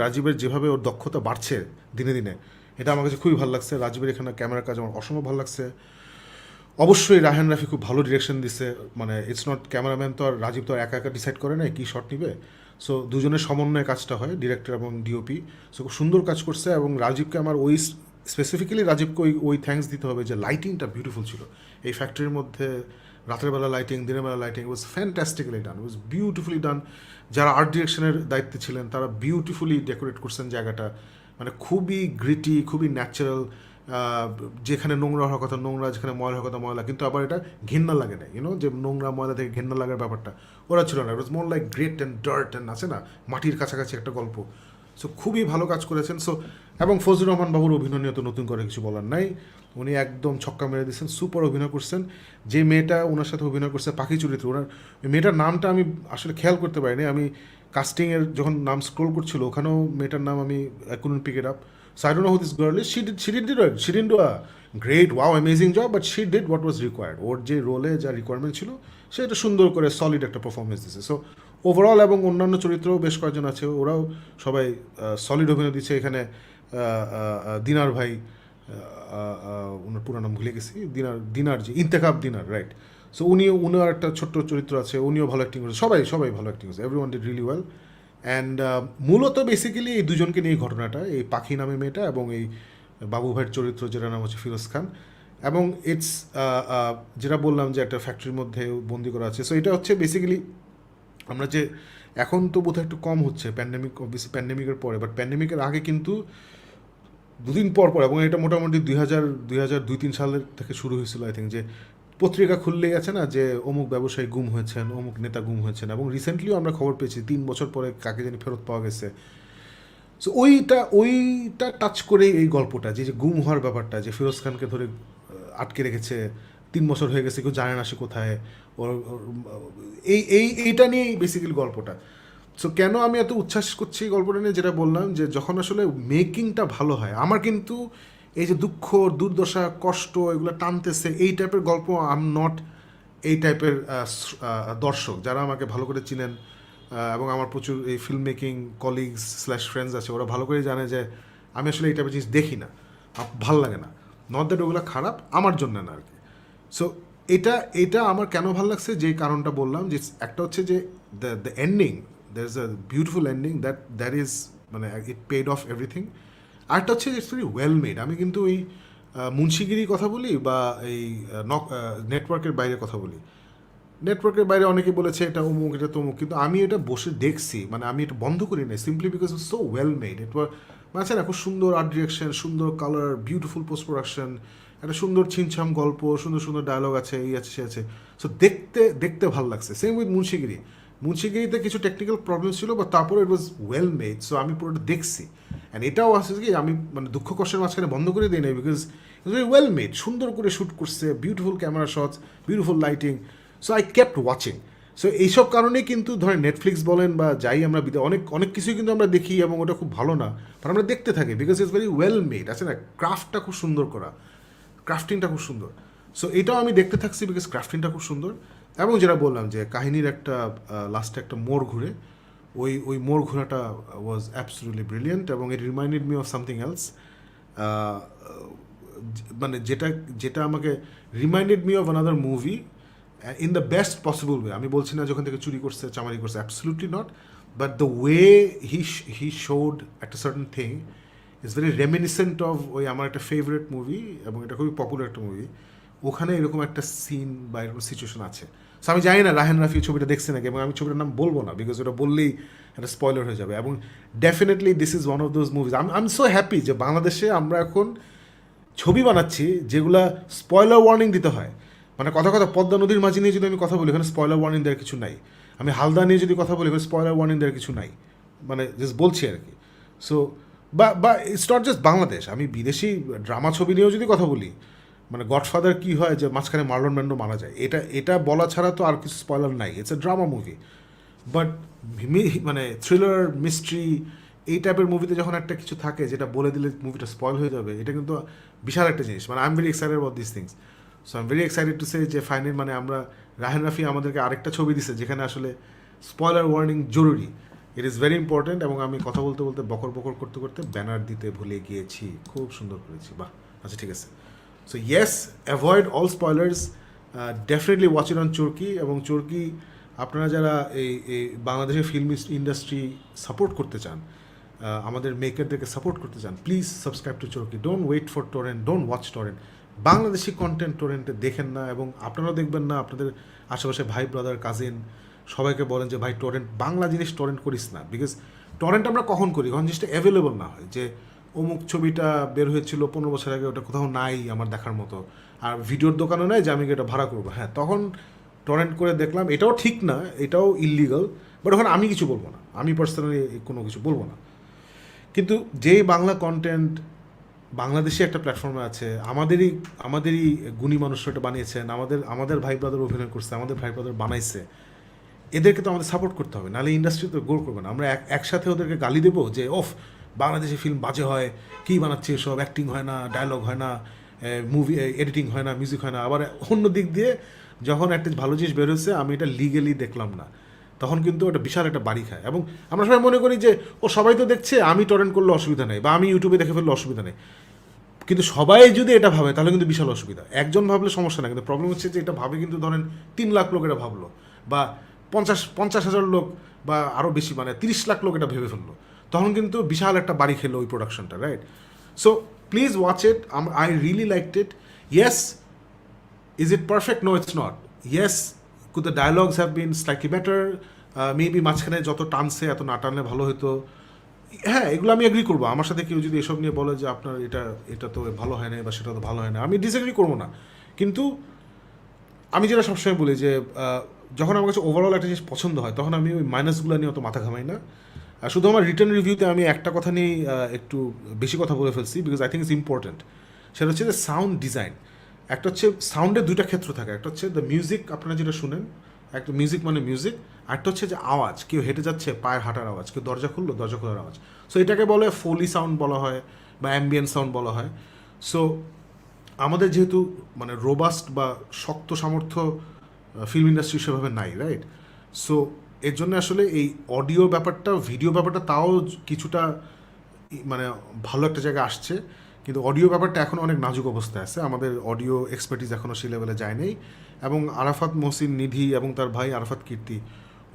রাজীবের যেভাবে ওর দক্ষতা বাড়ছে দিনে দিনে, এটা আমার কাছে খুবই ভালো লাগছে। রাজীবের এখানে ক্যামেরার কাজ আমার অসম্ভব ভালো লাগছে। অবশ্যই রায়হান রাফি খুব ভালো ডিরেকশন দিচ্ছে, মানে ইটস নট, ক্যামেরাম্যান তো আর রাজীব তো আর একা একা ডিসাইড করে না কী শট নিবে। সো দুজনের সমন্বয়ে কাজটা হয়, ডিরেক্টর এবং ডিওপি। সো খুব সুন্দর কাজ করছে, এবং রাজীবকে আমার ওই স্পেসিফিক্যালি রাজীবকে ওই থ্যাঙ্কস দিতে হবে যে লাইটিংটা বিউটিফুল ছিল এই ফ্যাক্টরির মধ্যে। রাতের বেলা লাইটিং, দিনের বেলা লাইটিং, ওয়াজ ফ্যান্টাস্টিক্যালি ডান, ওয়াজ বিউটিফুলি ডান। যারা আর্ট ডিরেকশনের দায়িত্বে ছিলেন তারা বিউটিফুলি ডেকোরেট করছেন জায়গাটা, মানে খুবই গ্রিটি, খুবই ন্যাচারাল। যেখানে নোংরা হওয়ার কথা নোংরা, যেখানে ময়লা হওয়ার কথা ময়লা, কিন্তু আবার এটা ঘেন্না লাগে না, ইউনো যে নোংরা ময়লা থেকে ঘেন্না লাগার ব্যাপারটা ওরা ছিল না। It was more like grit and dirt and আছে না মাটির কাছাকাছি একটা গল্প। সো খুবই ভালো কাজ করেছেন। সো এবং ফজলুর রহমান বাবুর অভিনয় নিয়ে তো নতুন করে কিছু বলার নাই, উনি একদম ছক্কা মেরে দিচ্ছেন, সুপার অভিনয় করছেন। যে মেয়েটা ওনার সাথে অভিনয় করছে পাখি চরিত্র, ওনার মেয়েটার নামটা আমি আসলে খেয়াল করতে পারিনি, আমি কাস্টিংয়ের যখন নাম স্ক্রোল করছিল ওখানেও মেয়েটার নাম আমি couldn't pick it up. So I don't know who this girl is. She didn't do a great, wow, amazing job, but she did what was required. ওর যে রোলে যা রিকোয়ারমেন্ট ছিল সেটা সুন্দর করে সলিড একটা পারফরমেন্স দিচ্ছে। সো ওভারঅল, এবং অন্যান্য চরিত্রও বেশ কয়েকজন আছে, ওরাও সবাই সলিড অভিনয় দিচ্ছে এখানে। দিনার ভাই, ওনার পুরো নাম ভুলে গেছি, দিনার যে ইন্তেখাব দিনার, রাইট। সো উনিও একটা ছোট্ট চরিত্র আছে, উনিও ভালো অ্যাক্টিং করেছে, সবাই ভালো অ্যাক্টিং করেছে, everyone did really well. And মূলত বেসিক্যালি এই দুজনকে নিয়ে ঘটনাটা, এই পাখি নামে মেয়েটা এবং এই বাবু ভাইয়ের চরিত্র যেটার নাম হচ্ছে ফিরোজ খান। এবং ইটস যেটা বললাম যে একটা ফ্যাক্টরির মধ্যে বন্দি করা আছে। সো এটা হচ্ছে বেসিক্যালি আমরা যে এখন তো বোধহয় একটু কম হচ্ছে প্যান্ডেমিক, অবভিয়াসলি প্যান্ডেমিকের পরে, বাট প্যান্ডেমিকের আগে কিন্তু দুদিন পর এবং এটা মোটামুটি 2002-3 সালের থেকে শুরু হয়েছিল আই থিঙ্ক, যে পত্রিকা খুললেই আছে না যে অমুক ব্যবসায়ী গুম হয়েছেন, অমুক নেতা গুম হয়েছেন। এবং রিসেন্টলিও আমরা খবর পেয়েছি 3 বছর পরে কাকে জানি ফেরত পাওয়া গেছে। সো ওইটা টাচ করেই এই গল্পটা, যে গুম হওয়ার ব্যাপারটা, যে ফিরোজ খানকে ধরে আটকে রেখেছে 3 বছর হয়ে গেছে, কেউ জানে না সে কোথায়, এইটা নিয়েই বেসিক্যালি গল্পটা। সো কেন আমি এত উচ্ছ্বাস করছি গল্পটা নিয়ে, যেটা বললাম যে যখন আসলে মেকিংটা ভালো হয়, আমার কিন্তু এই যে দুঃখ, দুর্দশা, কষ্ট এগুলো টানতেছে এই টাইপের গল্প, আই এম নট এই টাইপের দর্শক। যারা আমাকে ভালো করে চিনেন এবং আমার প্রচুর এই ফিল্ম মেকিং কলিগস / ফ্রেন্ডস আছে, ওরা ভালো করে জানে যে আমি আসলে এই টাইপের জিনিস দেখি না, ভাল লাগে না। নট দ্যাট ওগুলো খারাপ, আমার জন্য না আর কি। সো এটা আমার কেন ভালো লাগছে, যে কারণটা বললাম, যে একটা হচ্ছে যে the ending, there is a beautiful ending, that is মানে ইট পেড অফ এভরিথিং। আরেকটা হচ্ছে ইটস ভেরি ওয়েল মেড। আমি কিন্তু ওই মুন্সিগিরির কথা বলি বা এই নেটওয়ার্কের বাইরে কথা বলি, নেটওয়ার্কের বাইরে অনেকে বলেছে এটা অমুক, এটা তমুক, কিন্তু আমি এটা বসে দেখছি, মানে আমি এটা বন্ধ করি নাই, simply because it's so well made. It was মানে না, খুব সুন্দর আর্ট ডিরেকশন, সুন্দর কালার, বিউটিফুল পোস্ট প্রোডাকশন, একটা সুন্দর ছিমছাম গল্প, সুন্দর ডায়লগ আছে, এই আছে সে আছে। সো দেখতে ভালো লাগছে। সেম উইথ মুন্সিগিরিতে কিছু টেকনিক্যাল প্রবলেম ছিল, বা তারপরে ইট ওয়াজ ওয়েল মেড। সো আমি পুরোটা দেখছি, অ্যান্ড এটাও আছে কি আমি মানে দুঃখ কষ্টের মাঝখানে বন্ধ করে দিই নাই, because it's very well made, সুন্দর করে শ্যুট করছে, beautiful camera shots, beautiful lighting. So I kept watching. So এইসব কারণেই কিন্তু ধরেন নেটফ্লিক্স বলেন বা যাই আমরা অনেক কিছুই কিন্তু আমরা দেখি এবং ওটা খুব ভালো না, বাট আমরা দেখতে থাকি because it's very well made, আছে না, ক্রাফটটা খুব সুন্দর করা, ক্রাফটিংটা খুব সুন্দর। সো এটাও আমি দেখতে থাকছি বিকজ ক্রাফটিংটা খুব সুন্দর। এবং যেটা বললাম যে কাহিনীর একটা লাস্টে একটা মোড় ঘুরে, ওই মোড় ঘোরাটা ওয়াজ অ্যাবসলিউটলি ব্রিলিয়েন্ট, এবং it reminded me of something else. মানে যেটা আমাকে reminded me of another movie in the best possible way. আমি বলছি না যখন থেকে চুরি করছে, চামারি করছে, absolutely not, but the way he showed একটা certain thing is very reminiscent of ওই আমার একটা ফেভারিট মুভি, এবং এটা খুবই পপুলার একটা মুভি, ওখানে এরকম একটা সিন বা এরকম সিচুয়েশন আছে। সো আমি জানি না রাহেন রাফি ছবিটা দেখছে নাকি, এবং আমি ছবিটার নাম বলবো না বিকজ ওটা বললেই একটা স্পয়লার হয়ে যাবে। এবং definitely this is one of those movies. I am so happy যে বাংলাদেশে আমরা এখন ছবি বানাচ্ছি যেগুলা স্পয়লার ওয়ার্নিং দিতে হয়। মানে কথা পদ্মা নদীর মাঝি নিয়ে যদি আমি কথা বলি, এখানে স্পয়লার ওয়ার্নিং দেওয়ার কিছু নাই। আমি হালদা নিয়ে যদি কথা বলি, এখানে স্পয়লার ওয়ার্নিং দেওয়ার কিছু নাই, মানে জাস্ট বলছি আর কি। সো বা ইটস নট জাস্ট বাংলাদেশ, আমি বিদেশি ড্রামা ছবি নিয়েও যদি কথা বলি, মানে গডফাদার কী হয় যে মাঝখানে মার্লন ব্র্যান্ডো মারা যায়, এটা বলা ছাড়া তো আর কিছু স্পয়লার নাই, it's a drama movie. But মানে থ্রিলার, মিস্ট্রি, এই টাইপের মুভিতে যখন একটা কিছু থাকে যেটা বলে দিলে মুভিটা স্পয়েল হয়ে যাবে, এটা কিন্তু বিশাল একটা জিনিস। মানে I am very excited about this things. So I am very excited to say যে ফাইনালি মানে আমরা রাহেন রাফি আমাদেরকে আরেকটা ছবি দিছে যেখানে আসলে স্পয়লার ওয়ার্নিং জরুরি, ইট ইজ ভেরি ইম্পর্ট্যান্ট। এবং আমি কথা বলতে বকর করতে ব্যানার দিতে ভুলে গিয়েছি, খুব সুন্দর করেছি, বাহ, আচ্ছা ঠিক আছে। So yes, avoid all spoilers, definitely watch it on Chorki. এবং চরকি আপনারা যারা এই বাংলাদেশের ফিল্ম ইন্ডাস্ট্রি সাপোর্ট করতে চান, আমাদের মেকারদেরকে সাপোর্ট করতে চান, please subscribe to Chorki, don't wait for torrent, don't watch torrent. Bangladeshi content টরেন্টে দেখেন না, এবং আপনারাও দেখবেন না। আপনাদের আশেপাশে ভাই ব্রাদার কাজিন সবাইকে বলেন যে ভাই টরেন্ট, বাংলা জিনিস টরেন্ট করিস না। বিকজ টরেন্ট আমরা কখন করি, যখন জিনিসটা অ্যাভেলেবল না হয়, যে অমুক ছবিটা বের হয়েছিল 15 বছর আগে, ওটা কোথাও নাই আমার দেখার মতো, আর ভিডিওর দোকানও নাই যে আমি এটা ভাড়া করবো, হ্যাঁ তখন টরেন্ট করে দেখলাম। এটাও ঠিক না, এটাও ইললিগাল, বাট ওখানে আমি কিছু বলবো না, আমি পার্সোনালি কোনো কিছু বলবো না। কিন্তু যেই বাংলা কন্টেন্ট বাংলাদেশে একটা প্ল্যাটফর্মে আছে, আমাদেরই গুণী মানুষরা এটা বানিয়েছেন, আমাদের ভাই ব্রাদার অভিনয় করছে, আমাদের ভাই ব্রাদার বানাইছে, এদেরকে তো আমাদের সাপোর্ট করতে হবে, নাহলে ইন্ডাস্ট্রি তো গ্রো করবে না। আমরা একসাথে ওদেরকে গালি দেবো যে ওফ বাংলাদেশি ফিল্ম বাজে হয়, কী বানাচ্ছে এসব, অ্যাক্টিং হয় না, ডায়লগ হয় না, মুভি এডিটিং হয় না, মিউজিক হয় না। আবার অন্য দিক দিয়ে যখন একটা ভালো জিনিস বের হয়েছে, আমি এটা লিগেলি দেখলাম না, তখন কিন্তু ওটা বিশাল একটা বাড়ি খায়। এবং আমরা সবাই মনে করি যে ও সবাই তো দেখছে, আমি টরেন্ট করলে অসুবিধা নেই, বা আমি ইউটিউবে দেখে ফেললে অসুবিধা নেই। কিন্তু সবাই যদি এটা ভাবে তাহলে কিন্তু বিশাল অসুবিধা। একজন ভাবলে সমস্যা না, কিন্তু প্রবলেম হচ্ছে যে এটা ভাবে কিন্তু ধরেন 3 লাখ লোক এটা ভাবলো, বা 50,000 লোক, বা আরও বেশি, মানে 30 লাখ লোক এটা ভেবে ফেললো, তখন কিন্তু বিশাল একটা বাড়ি খেলো ওই প্রোডাকশনটা, right? So please watch it, I really liked it. Yes, is it perfect? No, it's not. Yes, could the dialogues have been slightly better? Maybe মাঝখানে যত টানছে এত না টানলে ভালো হতো। হ্যাঁ, এগুলো আমি এগ্রি করবো। আমার সাথে কেউ যদি এসব নিয়ে বলে যে আপনার এটা তো ভালো হয় না, বা সেটা তো ভালো হয় না, আমি ডিসএগ্রি করবো না। কিন্তু আমি যেটা সবসময় বলি যে যখন আমার কাছে ওভারঅল একটা জিনিস পছন্দ হয়, তখন আমি ওই মাইনাসগুলো নিয়ে অত মাথা ঘামাই না। শুধু আমার রিটার্ন রিভিউতে আমি একটা কথা নিয়ে একটু বেশি কথা বলে ফেলছি, because I think it's important. সেটা হচ্ছে যে সাউন্ড ডিজাইন। একটা হচ্ছে সাউন্ডের 2টা ক্ষেত্র থাকে, একটা হচ্ছে দ্য মিউজিক, আপনারা যেটা শুনেন, একটা মিউজিক মানে মিউজিক, আরেকটা হচ্ছে যে আওয়াজ, কেউ হেঁটে যাচ্ছে পায়ের হাঁটার আওয়াজ, কেউ দরজা খুললো দরজা খোলার আওয়াজ। সো এটাকে বলে ফোলি সাউন্ড বলা হয়, বা অ্যাম্বিয়েন্ট সাউন্ড বলা হয়। সো আমাদের যেহেতু মানে রোবাস্ট বা শক্ত সামর্থ্য ফিল্ম ইন্ডাস্ট্রি সেভাবে নাই, রাইট? সো এর জন্য আসলে এই অডিও ব্যাপারটা, ভিডিও ব্যাপারটা তাও কিছুটা মানে ভালো একটা জায়গায় আসছে, কিন্তু অডিও ব্যাপারটা এখন অনেক নাজুক অবস্থায় আছে। আমাদের অডিও এক্সপার্টিস এখনও সেই লেভেলে যায় নাই। এবং আরাফাত মহসিন নিধি এবং তার ভাই আরাফাত কীর্তি,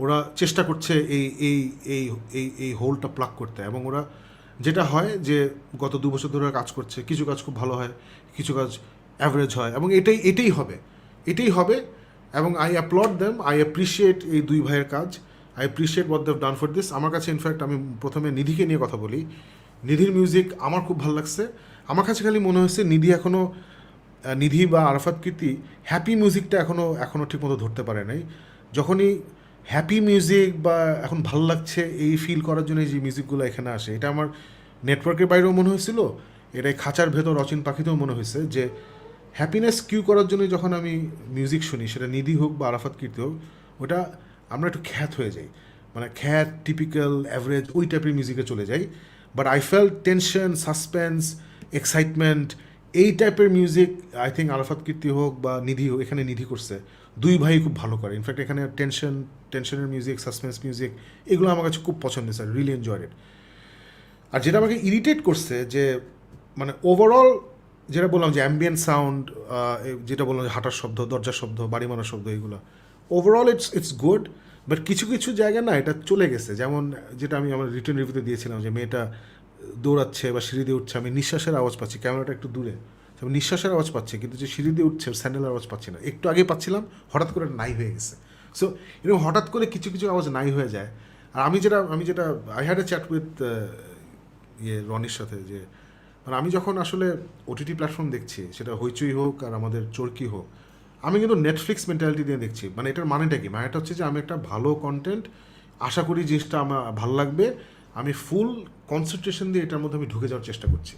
ওরা চেষ্টা করছে এই এই এই এই এই হোলটা প্লাগ করতে। এবং ওরা যেটা হয় যে গত 2 বছর ধরে কাজ করছে, কিছু কাজ খুব ভালো হয়, কিছু কাজ অ্যাভারেজ হয়, এবং এটাই হবে। এবং আই অ্যাপ্লড দেম, আই অ্যাপ্রিসিয়েট এই 2 ভাইয়ের কাজ, I appreciate what they've done for this. আমার কাছে ইনফ্যাক্ট, আমি প্রথমে নিধিকে নিয়ে কথা বলি, নিধির মিউজিক আমার খুব ভালো লাগছে। আমার কাছে খালি মনে হয়েছে নিধি বা আরাফাত কীর্তি হ্যাপি মিউজিকটা এখনও ঠিকমতো ধরতে পারে নাই। যখনই হ্যাপি মিউজিক বা এখন ভালো লাগছে এই ফিল করার জন্য যে মিউজিকগুলো এখানে আসে, এটা আমার নেটওয়ার্কের বাইরেও মনে হয়েছিল, এটাই খাঁচার ভেতর অচিন পাখিতেও মনে হয়েছে যে হ্যাপিনেস কিউ করার জন্য যখন আমি মিউজিক শুনি, সেটা নিধি হোক বা আরাফাত কীর্তি হোক, ওটা আমরা একটু খ্যাত হয়ে যাই, মানে খ্যাত, টিপিক্যাল, অ্যাভারেজ, ওই টাইপের মিউজিকে চলে যাই। But I felt tension, suspense, excitement, এই টাইপের মিউজিক আই থিঙ্ক আরাফাত কীর্তি হোক বা নিধি হোক, এখানে নিধি করছে, 2 ভাই খুব ভালো করে। ইনফ্যাক্ট এখানে টেনশনের মিউজিক, সাসপেন্স মিউজিক, এগুলো আমার কাছে খুব পছন্দ, স্যার, রিয়েলি এনজয়েড ইট। আর যেটা আমাকে ইরিটেট করছে যে মানে ওভারঅল যেটা বললাম যে অ্যাম্বিয়েন্ট সাউন্ড, যেটা বললাম যে হাঁটার শব্দ, দরজার শব্দ, বাড়ি মারার শব্দ, এগুলো ওভারঅল ইটস গুড। বাট কিছু কিছু জায়গায় না এটা চলে গেছে। যেমন যেটা আমি আমার রিটার্ন রিভিউতে দিয়েছিলাম, যে মেয়েটা দৌড়াচ্ছে বা সিঁড়ি দিয়ে উঠছে, আমি নিঃশ্বাসের আওয়াজ পাচ্ছি, ক্যামেরাটা একটু দূরে, আমি নিঃশ্বাসের আওয়াজ পাচ্ছি, কিন্তু যে সিঁড়ি দিয়ে উঠছে স্যান্ডেলের আওয়াজ পাচ্ছি না। একটু আগে পাচ্ছিলাম, হঠাৎ করে নাই হয়ে গেছে। সো এরকম হঠাৎ করে কিছু কিছু আওয়াজ নাই হয়ে যায়। আর আমি যেটা I had a chat with রনির সাথে, যে মানে আমি যখন আসলে ওটিটি প্ল্যাটফর্ম দেখছি, সেটা হইচই হোক আর আমাদের চরকি হোক, আমি কিন্তু নেটফ্লিক্স মেন্টালিটি দিয়ে দেখছি। মানে এটার মানেটা কি? মানেটা হচ্ছে যে আমি একটা ভালো কন্টেন্ট আশা করি, জিনিসটা আমার ভালো লাগবে, আমি ফুল কনসেন্ট্রেশন দিয়ে এটার মধ্যে আমি ঢুকে যাওয়ার চেষ্টা করছি।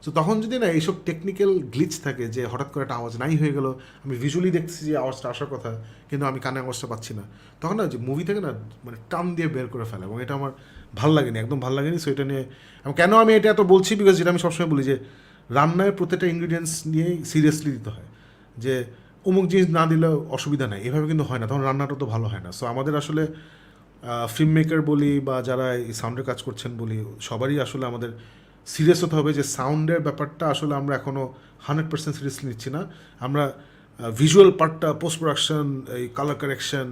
সো তখন যদি না এইসব টেকনিক্যাল গ্লিচ থাকে, যে হঠাৎ করে একটা আওয়াজ নাই হয়ে গেল, আমি ভিজুয়ালি দেখতেছি যে আওয়াজটা আসার কথা, কিন্তু আমি কানে আওয়াজটা পাচ্ছি না, তখন না যে মুভি থেকে না মানে টান দিয়ে বের করে ফেলে, এবং এটা আমার ভাল লাগেনি, একদম ভাল লাগেনি। সো এটা নিয়ে কেন আমি এটা এত বলছি, বিকজ যেটা আমি সবসময় বলি যে রান্নায় প্রত্যেকটা ইনগ্রিডিয়েন্টস নিয়েই সিরিয়াসলি দিতে হয়, যে অমুক জিনিস না দিলেও অসুবিধা নেই, এভাবে কিন্তু হয় না, তখন রান্নাটা তো ভালো হয় না। সো আমাদের আসলে ফিল্ম মেকার বলি বা যারা এই সাউন্ডের কাজ করছেন বলি, সবারই আসলে আমাদের সিরিয়াস হতে হবে যে সাউন্ডের ব্যাপারটা আসলে আমরা এখনও 100% সিরিয়াসলি নিচ্ছি না। আমরা ভিজুয়াল পার্টটা, পোস্ট প্রোডাকশন, এই কালার কারেকশন,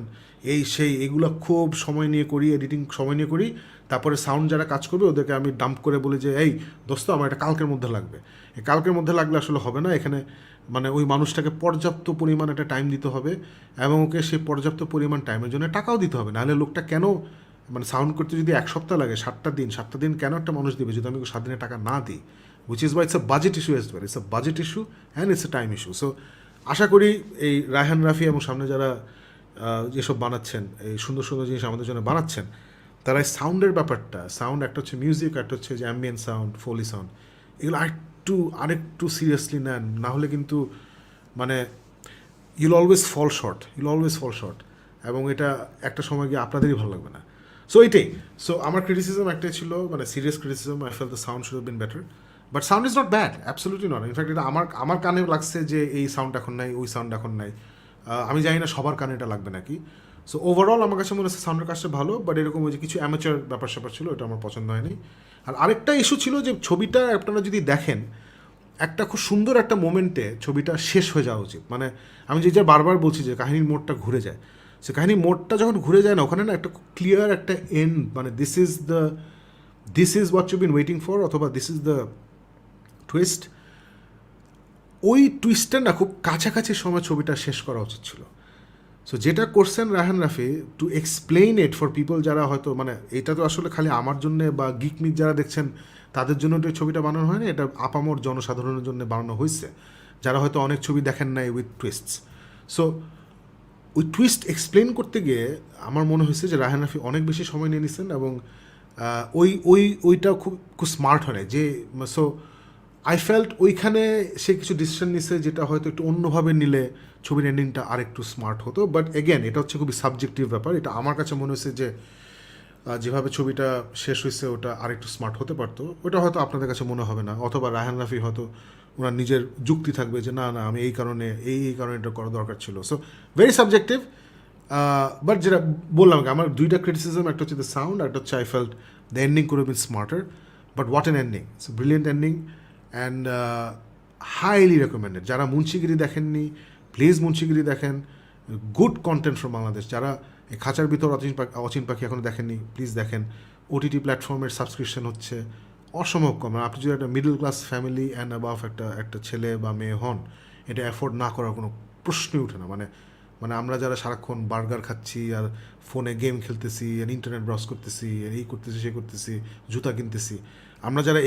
এই সেই এগুলো খুব সময় নিয়ে করি, এডিটিং সময় নিয়ে করি। তারপরে সাউন্ড যারা কাজ করবে ওদেরকে আমি ডাম্প করে বলি যে এই দোস্ত আমার এটা কালকের মধ্যে লাগবে। এই কালকের মধ্যে লাগলে আসলে হবে না, এখানে মানে ওই মানুষটাকে পর্যাপ্ত পরিমাণ একটা টাইম দিতে হবে এবং ওকে সেই পর্যাপ্ত পরিমাণ টাইমের জন্য টাকাও দিতে হবে। নাহলে লোকটা কেন মানে সাউন্ড করতে যদি 1 সপ্তাহ লাগে, 7টা দিন কেন একটা মানুষ দিবে যদি আমি 7 দিনের টাকা না দিই? Which is why it's a budget issue as well, it's a budget issue and it's a time issue. So আশা করি এই রায়হান রাফি এবং সামনে যারা যেসব বানাচ্ছেন, এই সুন্দর সুন্দর জিনিস আমাদের জন্য বানাচ্ছেন, তারা এই সাউন্ডের ব্যাপারটা, সাউন্ড একটা হচ্ছে মিউজিক, একটা হচ্ছে যে অ্যাম্বিয়েন্ট সাউন্ড, ফোলি সাউন্ড, এগুলো আরেকটু সিরিয়াসলি নেন, না হলে কিন্তু মানে ইউল অলওয়েজ ফল শর্ট এবং এটা একটা সময় গিয়ে আপনাদেরই ভালো লাগবে না। সো এইটাই। সো আমার ক্রিটিসিজম একটাই ছিল, মানে serious criticism, I fail the sound should have bin better, but sound is not bad, absolutely not. In fact এটা আমার কানে লাগছে যে এই সাউন্ড এখন নাই, ওই সাউন্ড এখন নাই। আমি জানি না সবার কানে এটা লাগবে নাকি। সো ওভারঅল আমার কাছে মনে হচ্ছে সাউন্ডের কাজটা ভালো, বাট এরকম ওই যে কিছু অ্যামেচার ব্যাপার স্যাপার ছিল, এটা আমার পছন্দ হয়নি। আর আরেকটা ইস্যু ছিল যে ছবিটা আপনারা যদি দেখেন, একটা খুব সুন্দর একটা মোমেন্টে ছবিটা শেষ হয়ে যাওয়া উচিত। মানে আমি যে বারবার বলছি যে কাহিনীর মোড়টা ঘুরে যায়, সে কাহিনীর মোড়টা যখন ঘুরে যায় না, ওখানে না একটা ক্লিয়ার একটা এন্ড, মানে this is what you been waiting for, অথবা দিস ইজ দ্য টুইস্ট। ওই টুইস্টটা না খুব কাছাকাছি সময় ছবিটা শেষ করা উচিত ছিল। সো যেটা করছেন Raihan Rafi, to explain it for people যারা হয়তো, মানে এটা তো আসলে খালি আমার জন্য বা গিক মিথ যারা দেখছেন তাদের জন্য তো ছবিটা বানানো হয়নি, এটা আপামর জনসাধারণের জন্য বানানো হয়েছে, যারা হয়তো অনেক ছবি দেখেন নাই উইথ টুইস্টস। সো ওই টুইস্ট এক্সপ্লেন করতে গিয়ে আমার মনে হয়েছে যে রায়হান রাফি অনেক বেশি সময় নিয়ে নিছেন এবং ওইটা খুব স্মার্ট হয় না যে। সো আই ফেল্ট ওইখানে সে কিছু ডিসিশন নিছে যেটা হয়তো একটু অন্যভাবে নিলে ছবির এন্ডিংটা আর একটু স্মার্ট হতো। বাট এগেন এটা হচ্ছে খুবই সাবজেক্টিভ ব্যাপার। এটা আমার কাছে মনে হয়েছে যে যেভাবে ছবিটা শেষ হয়েছে ওটা আরেকটু স্মার্ট হতে পারতো। ওটা হয়তো আপনাদের কাছে মনে হবে না, অথবা রায়হান রাফি হয়তো ওনার নিজের যুক্তি থাকবে যে না আমি এই কারণে এটা করা দরকার ছিল। So very subjective. বাট যেটা বললাম আমার দুইটা ক্রিটিসিজম, একটা হচ্ছে দ্য সাউন্ড, একটা হচ্ছে I felt the ending could have been smarter. But what an ending, it's brilliant ending and highly recommended. যারা মুন্সিগিরি দেখেননি, প্লিজ মুন্সিগিরি দেখেন। Good content from Bangladesh. যারা এই খাঁচার ভিতর অচিন পাখি এখনও দেখেননি, প্লিজ দেখেন। ওটিটি প্ল্যাটফর্মের সাবস্ক্রিপশন হচ্ছে অসম্ভব কম। আপনি যদি একটা middle class family and above একটা ছেলে বা মেয়ে হন, এটা অ্যাফোর্ড না করার কোনো প্রশ্নই ওঠে না। মানে আমরা যারা সারাক্ষণ বার্গার খাচ্ছি আর ফোনে গেম খেলতেছি, ইন্টারনেট ব্রাউজ করতেছি, এই করতেছি সেই করতেছি, জুতা কিনতেছি, আমরা যারা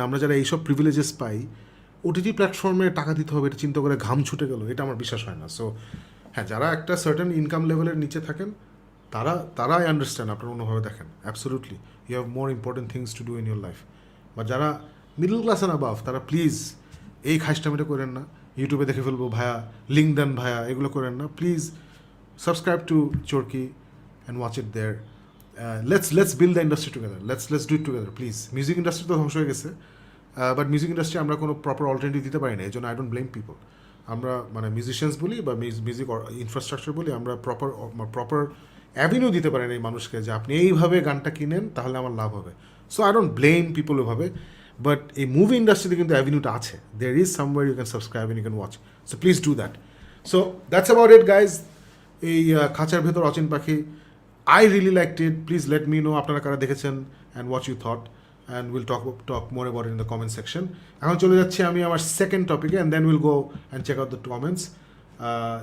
আমরা যারা এইসব প্রিভিলেজেস পাই, ওটিটি প্ল্যাটফর্মে টাকা দিতে হবে এটা চিন্তা করে ঘাম ছুটে গেল, এটা আমার বিশ্বাস হয় না। সো হ্যাঁ, যারা একটা সার্টেন ইনকাম লেভেলের নিচে থাকেন তারাই আন্ডারস্ট্যান্ড আপনারা অন্যভাবে দেখেন। Absolutely you have more important things to do in your life. বা যারা মিডল ক্লাস অ্যান্ড অ্যাবাভ, তারা প্লিজ এই খাইস্টামিটা করেন না, ইউটিউবে দেখে ফেলবো ভায়া, লিঙ্ক দেন ভায়া, এগুলো করেন না। Please subscribe to Chorki and watch it there. Let's build the industry together, let's do it together please. Music industry তো ধ্বংস হয়ে গেছে, বাট মিউজিক ইন্ডাস্ট্রি আমরা কোনো প্রপার অল্টারনেটিভ দিতে পারি না। এই জন্য আই ডোন্ট ব্লেম পিপল। আমরা মানে মিউজিশিয়ানস বলি বা মিউজিক ইনফ্রাস্ট্রাকচার বলি, আমরা প্রপার অ্যাভিনিউ দিতে পারেন এই মানুষকে যে আপনি এইভাবে গানটা কিনেন তাহলে আমার লাভ হবে। So I don't blame people ওভাবে, বাট এই মুভি ইন্ডাস্ট্রিতে কিন্তু অ্যাভিনিউটা আছে। There is somewhere you can subscribe and you can watch. So please do that. So that's about it guys. এই খাঁচার ভেতর অচিন পাখি, I really liked it. Please let me know আপনারা কারা দেখেছেন and what you thought, and we'll talk more about it in the comment section. এখন চলে যাচ্ছি আমি আমার সেকেন্ড টপিকে, and then we'll go and check out the comments.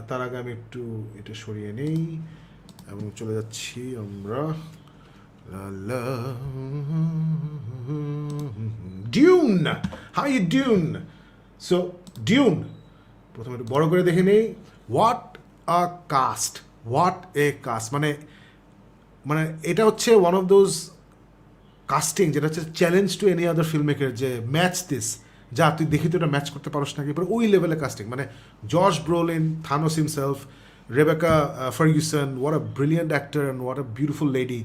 তার আগে আমি একটু এটা সরিয়ে নেই এবং চলে যাচ্ছি আমরা Dune. Hi Dune. So Dune প্রথমে একটু বড় করে দেখে নেই। What a cast, what a cast. মানে এটা হচ্ছে ওয়ান অফ দোজ কাস্টিং যেটা হচ্ছে challenge to any other film maker, যে ম্যাচ দিস, যা তুই দেখি তো এটা ম্যাচ করতে পারোস নাকি। পরে ওই লেভেলে কাস্টিং, মানে Josh Brolin, Thanos himself, Rebecca Ferguson, what a brilliant actor and what a beautiful lady.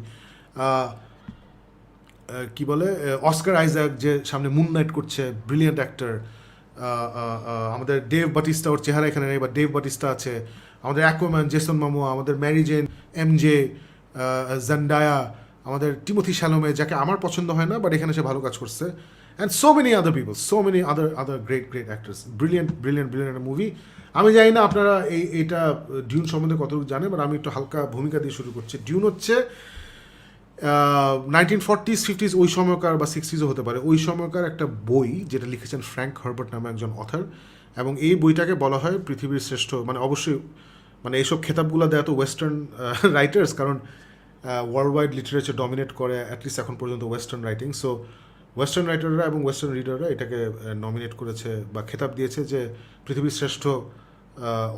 কি বলে অস্কার আইজাক যে সামনে মুন নাইট করছে, ব্রিলিয়েন্ট অ্যাক্টর। আমাদের ডেভ বাটিস্টা, ওর চেহারা এখানে নেই, বা ডেভ বাটিস্টা আছে। আমাদের অ্যাকোয়াম্যান জেসন মামোয়া, আমাদের ম্যারি জেন, এমজে, জান্ডায়া, আমাদের টিমোথি শ্যালোমে, যাকে আমার পছন্দ হয় না বাট এখানে সে ভালো কাজ করছে, and so many other people, so many other great actors. Brilliant একটা মুভি। আমি জানি না আপনারা এইটা ডিউন সম্বন্ধে কতটুকু জানেন, বাট আমি একটু হালকা ভূমিকা দিয়ে শুরু করছি। ডিউন হচ্ছে 1940s 50s ওই সময়কার বা 60sও হতে পারে, ওই সময়কার একটা বই যেটা লিখেছেন ফ্র্যাঙ্ক হার্বার্ট নামে একজন অথার, এবং এই বইটাকে বলা হয় পৃথিবীর শ্রেষ্ঠ, মানে অবশ্যই মানে এইসব খেতাবগুলো দেয় তো ওয়েস্টার্ন রাইটার্স, কারণ ওয়ার্ল্ড ওয়াইড লিটারেচার ডমিনেট করে অ্যাটলিস্ট এখন পর্যন্ত ওয়েস্টার্ন রাইটিং। সো ওয়েস্টার্ন রাইটাররা এবং ওয়েস্টার্ন রিডাররা এটাকে নমিনেট করেছে বা খেতাব দিয়েছে যে পৃথিবীর শ্রেষ্ঠ,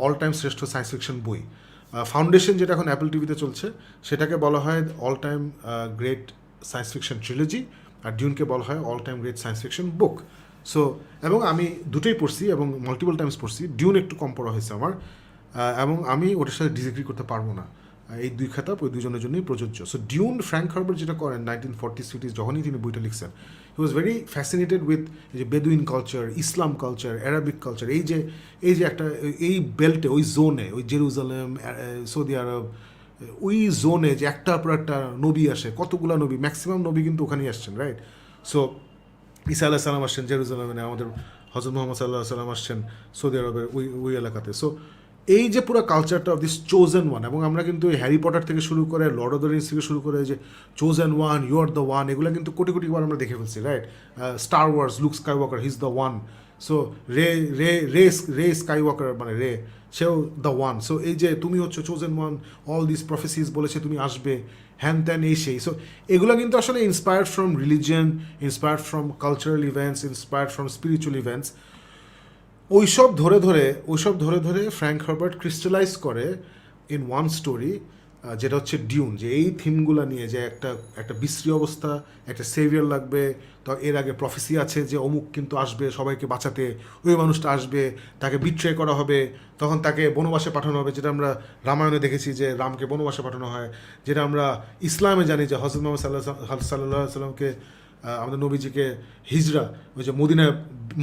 অল টাইম শ্রেষ্ঠ সায়েন্স ফিকশন বই। ফাউন্ডেশন যেটা এখন অ্যাপল টিভিতে চলছে সেটাকে বলা হয় all time great science fiction trilogy, আর ডিউনকে বলা হয় all time great science fiction book. So এবং আমি দুটোই পড়ছি এবং মাল্টিপল টাইমস পড়ছি। ডিউন একটু কম পড়া হয়েছে আমার, এবং আমি ওটার সাথে ডিসএগ্রি করতে পারবো না। এই দুই খেতাব ওই দুজনের জন্যই প্রযোজ্য। সো ডিউন ফ্র্যাঙ্ক হার্বার্ট যেটা করেন 1940s 50s যখনই তিনি বইটা লিখছেন, হি ওয়াজ ভেরি ফ্যাসিনেটেড উইথ যে বেদুইন কালচার, ইসলাম কালচার, অ্যারাবিক কালচার, এই যে একটা এই বেল্টে, ওই জোনে, ওই জেরুজালেম, সৌদি আরব, ওই জোনে যে একটার পর একটা নবী আসে, কতগুলো নবী, ম্যাক্সিমাম নবী কিন্তু ওখানেই আসছেন, রাইট? সো ঈসা আলাহ সাল্লাম আসছেন জেরুজালেমে, আমাদের হজরত মোহাম্মদ সাল্লাহ সাল্লাম আসছেন সৌদি আরবের ওই এলাকাতে। সো এই যে পুরো কালচারটা অফ দিস চোজেন ওয়ান, এবং আমরা কিন্তু হ্যারি পটার থেকে শুরু করে লর্ড অফ দ্য রিংস থেকে শুরু করে যে chosen one, you are the one, এগুলো কিন্তু কোটি বার আমরা দেখে ফেলছি, right? Star Wars, Luke Skywalker, he is the one. So Rey Skywalker মানে রে, সেও দ্য ওয়ান। সো এই যে তুমি হচ্ছে চোজেন ওয়ান, অল দিস প্রফেসিস বলেছে তুমি আসবে, হ্যান ত্যান এই সেই। সো এগুলো কিন্তু আসলে inspired from religion, inspired from cultural events, inspired from spiritual events. ওইসব ধরে ধরে ফ্র্যাঙ্ক হার্বার্ট ক্রিস্টালাইজ করে ইন ওয়ান স্টোরি, যেটা হচ্ছে ডিউন। যে এই থিমগুলো নিয়ে যে একটা বিশ্রী অবস্থা, একটা সেভিয়ার লাগবে, তো এর আগে প্রফেসি আছে যে অমুক কিন্তু আসবে সবাইকে বাঁচাতে, ওই মানুষটা আসবে, তাকে বিট্রে করা হবে, তখন তাকে বনবাসে পাঠানো হবে, যেটা আমরা রামায়ণে দেখেছি যে রামকে বনবাসে পাঠানো হয়, যেটা আমরা ইসলামে জানি যে হজরত মোহাম্মদ সাল্লাহ সাল্লামকে, আমাদের নবীজিকে হিজরা, ওই যে মদিনায়,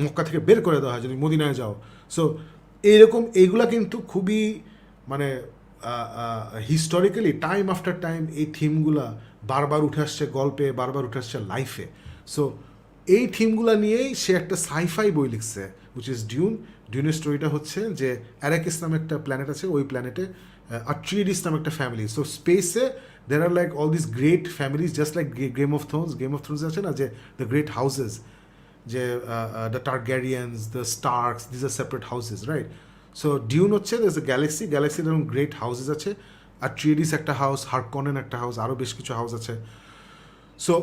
মক্কা থেকে বের করে দেওয়া হয় যদি মদিনায় যাও। সো এইরকম এইগুলা কিন্তু খুবই মানে হিস্টোরিক্যালি টাইম আফটার টাইম এই থিমগুলা বারবার উঠে আসছে গল্পে, বারবার উঠে আসছে লাইফে। সো এই থিমগুলা নিয়েই সে একটা সাইফাই বই লিখছে, উইচ ইজ ডিউন। ডিউনের স্টোরিটা হচ্ছে যে অ্যারাকিস নামে একটা প্ল্যানেট আছে, ওই প্ল্যানেটে আট্রিডিস নামে একটা ফ্যামিলি। সো স্পেসে there are like all these great families, just like Game of Thrones আছে না, যে the great houses, যে the Targaryens, the Starks, these are separate houses, right? So Dune হচ্ছে there's a galaxy এরকম great houses আছে, Atreides একটা house, হারকনেন একটা house, আরও বেশ কিছু হাউস আছে। সো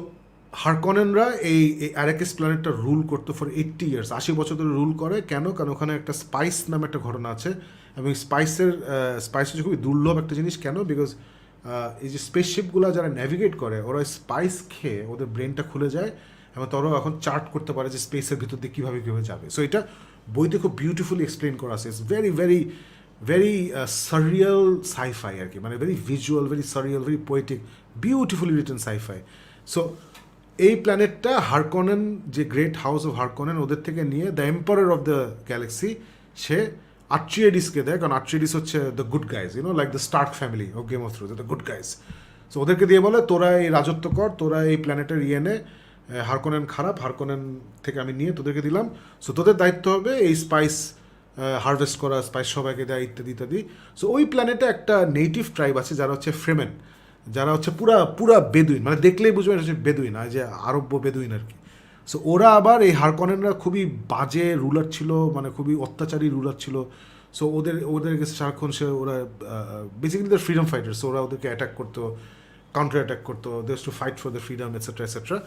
হারকনেনরা এই অ্যারাকিস প্ল্যানেটটা রুল করতো ফর 80 years, 80 বছর ধরে রুল করে। কেন? কারণ ওখানে একটা স্পাইস নামে একটা ঘটনা আছে, এবং স্পাইস হচ্ছে খুবই দুর্লভ একটা জিনিস। কেন? বিকজ এই যে স্পেসশিপগুলো যারা ন্যাভিগেট করে, ওরা স্পাইস খেয়ে ওদের ব্রেনটা খুলে যায়, এবং তারাও এখন চার্ট করতে পারে যে স্পেসের ভিতর দিয়ে কীভাবে যাবে। সো এটা বইতে খুব বিউটিফুলি এক্সপ্লেন করা আছে। ইটস ভেরি সারিয়াল সাইফাই আর কি, মানে very visual, very surreal, very poetic, beautifully written sci-fi. So এই প্ল্যানেটটা হারকনেন, যে গ্রেট হাউস অফ হারকনেন, ওদের থেকে নিয়ে the empire of the galaxy সে আট্রিয়েডিসকে দেয়, কারণ আট্রিয়েডিস হচ্ছে the good guys, like the Stark family of Game of Thrones, the good guys. So ওদেরকে দিয়ে বলে তোরা এই রাজত্ব কর, তোরা এই প্ল্যানেটের নে, হারকনেন খারাপ, হারকনেন থেকে আমি নিয়ে তোদেরকে দিলাম। সো তোদের দায়িত্ব হবে এই স্পাইস হারভেস্ট করা, স্পাইস সবাইকে দেয়, ইত্যাদি। সো ওই প্ল্যানেটে একটা নেটিভ ট্রাইব আছে যারা হচ্ছে ফ্রেমেন, যারা হচ্ছে পুরা বেদুইন, মানে দেখলেই বুঝবেন এটা হচ্ছে বেদুইন, আর যে আরব্য বেদুইন আর কি। সো ওরা আবার এই হারকনেনরা খুবই বাজে রুলার ছিল, মানে খুবই অত্যাচারী রুলার ছিল। সো ওদের কাছে সারাক্ষণ ওরা বেসিক্যালি দ্য ফ্রিডম ফাইটার্স, ওরা ওদেরকে অ্যাটাক করতো, কাউন্টার অ্যাটাক করতো, দেস to fight for the freedom, etcetera.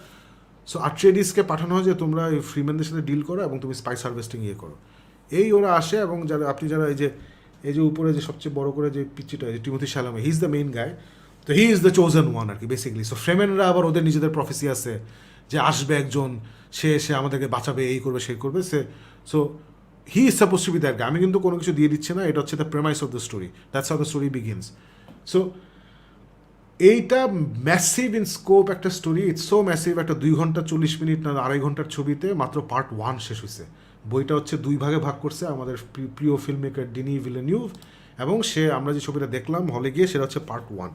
So আট্রেডিসকে পাঠানো হয় যে তোমরা এই ফ্রিম্যানদের সাথে ডিল করো এবং তুমি স্পাইস হারভেস্টিং করো। এই ওরা আসে, এবং যারা এই যে উপরে যে সবচেয়ে বড় করে যে পিচ্চিটা, যে Timothée Chalamet, he is the main guy, তো he is the chosen one আর কি বেসিক্যালি। সো ফ্রেমেনরা আবার ওদের নিজেদের প্রফেসি আছে যে আসবে একজন, সে আমাদেরকে বাঁচাবে, এই করবে সেই করবে, so he is suppose to be that guy. আমি কিন্তু কোনো কিছু দিয়ে দিচ্ছি না, এটা হচ্ছে the premise of the story, that's how the story begins. So এইটা ম্যাসিভ ইন স্কোপ একটা স্টোরি, ইটস সো ম্যাসিভ। একটা 2 ঘন্টা 40 মিনিট না 2.5 ঘন্টার ছবিতে মাত্র পার্ট 1 শেষ হয়েছে। বইটা হচ্ছে 2 ভাগে ভাগ করছে আমাদের প্রিয় ফিল্ম মেকার ডিনি ভিলেনিউভ, এবং আমরা যে ছবিটা দেখলাম হলে গিয়ে সেটা হচ্ছে পার্ট 1।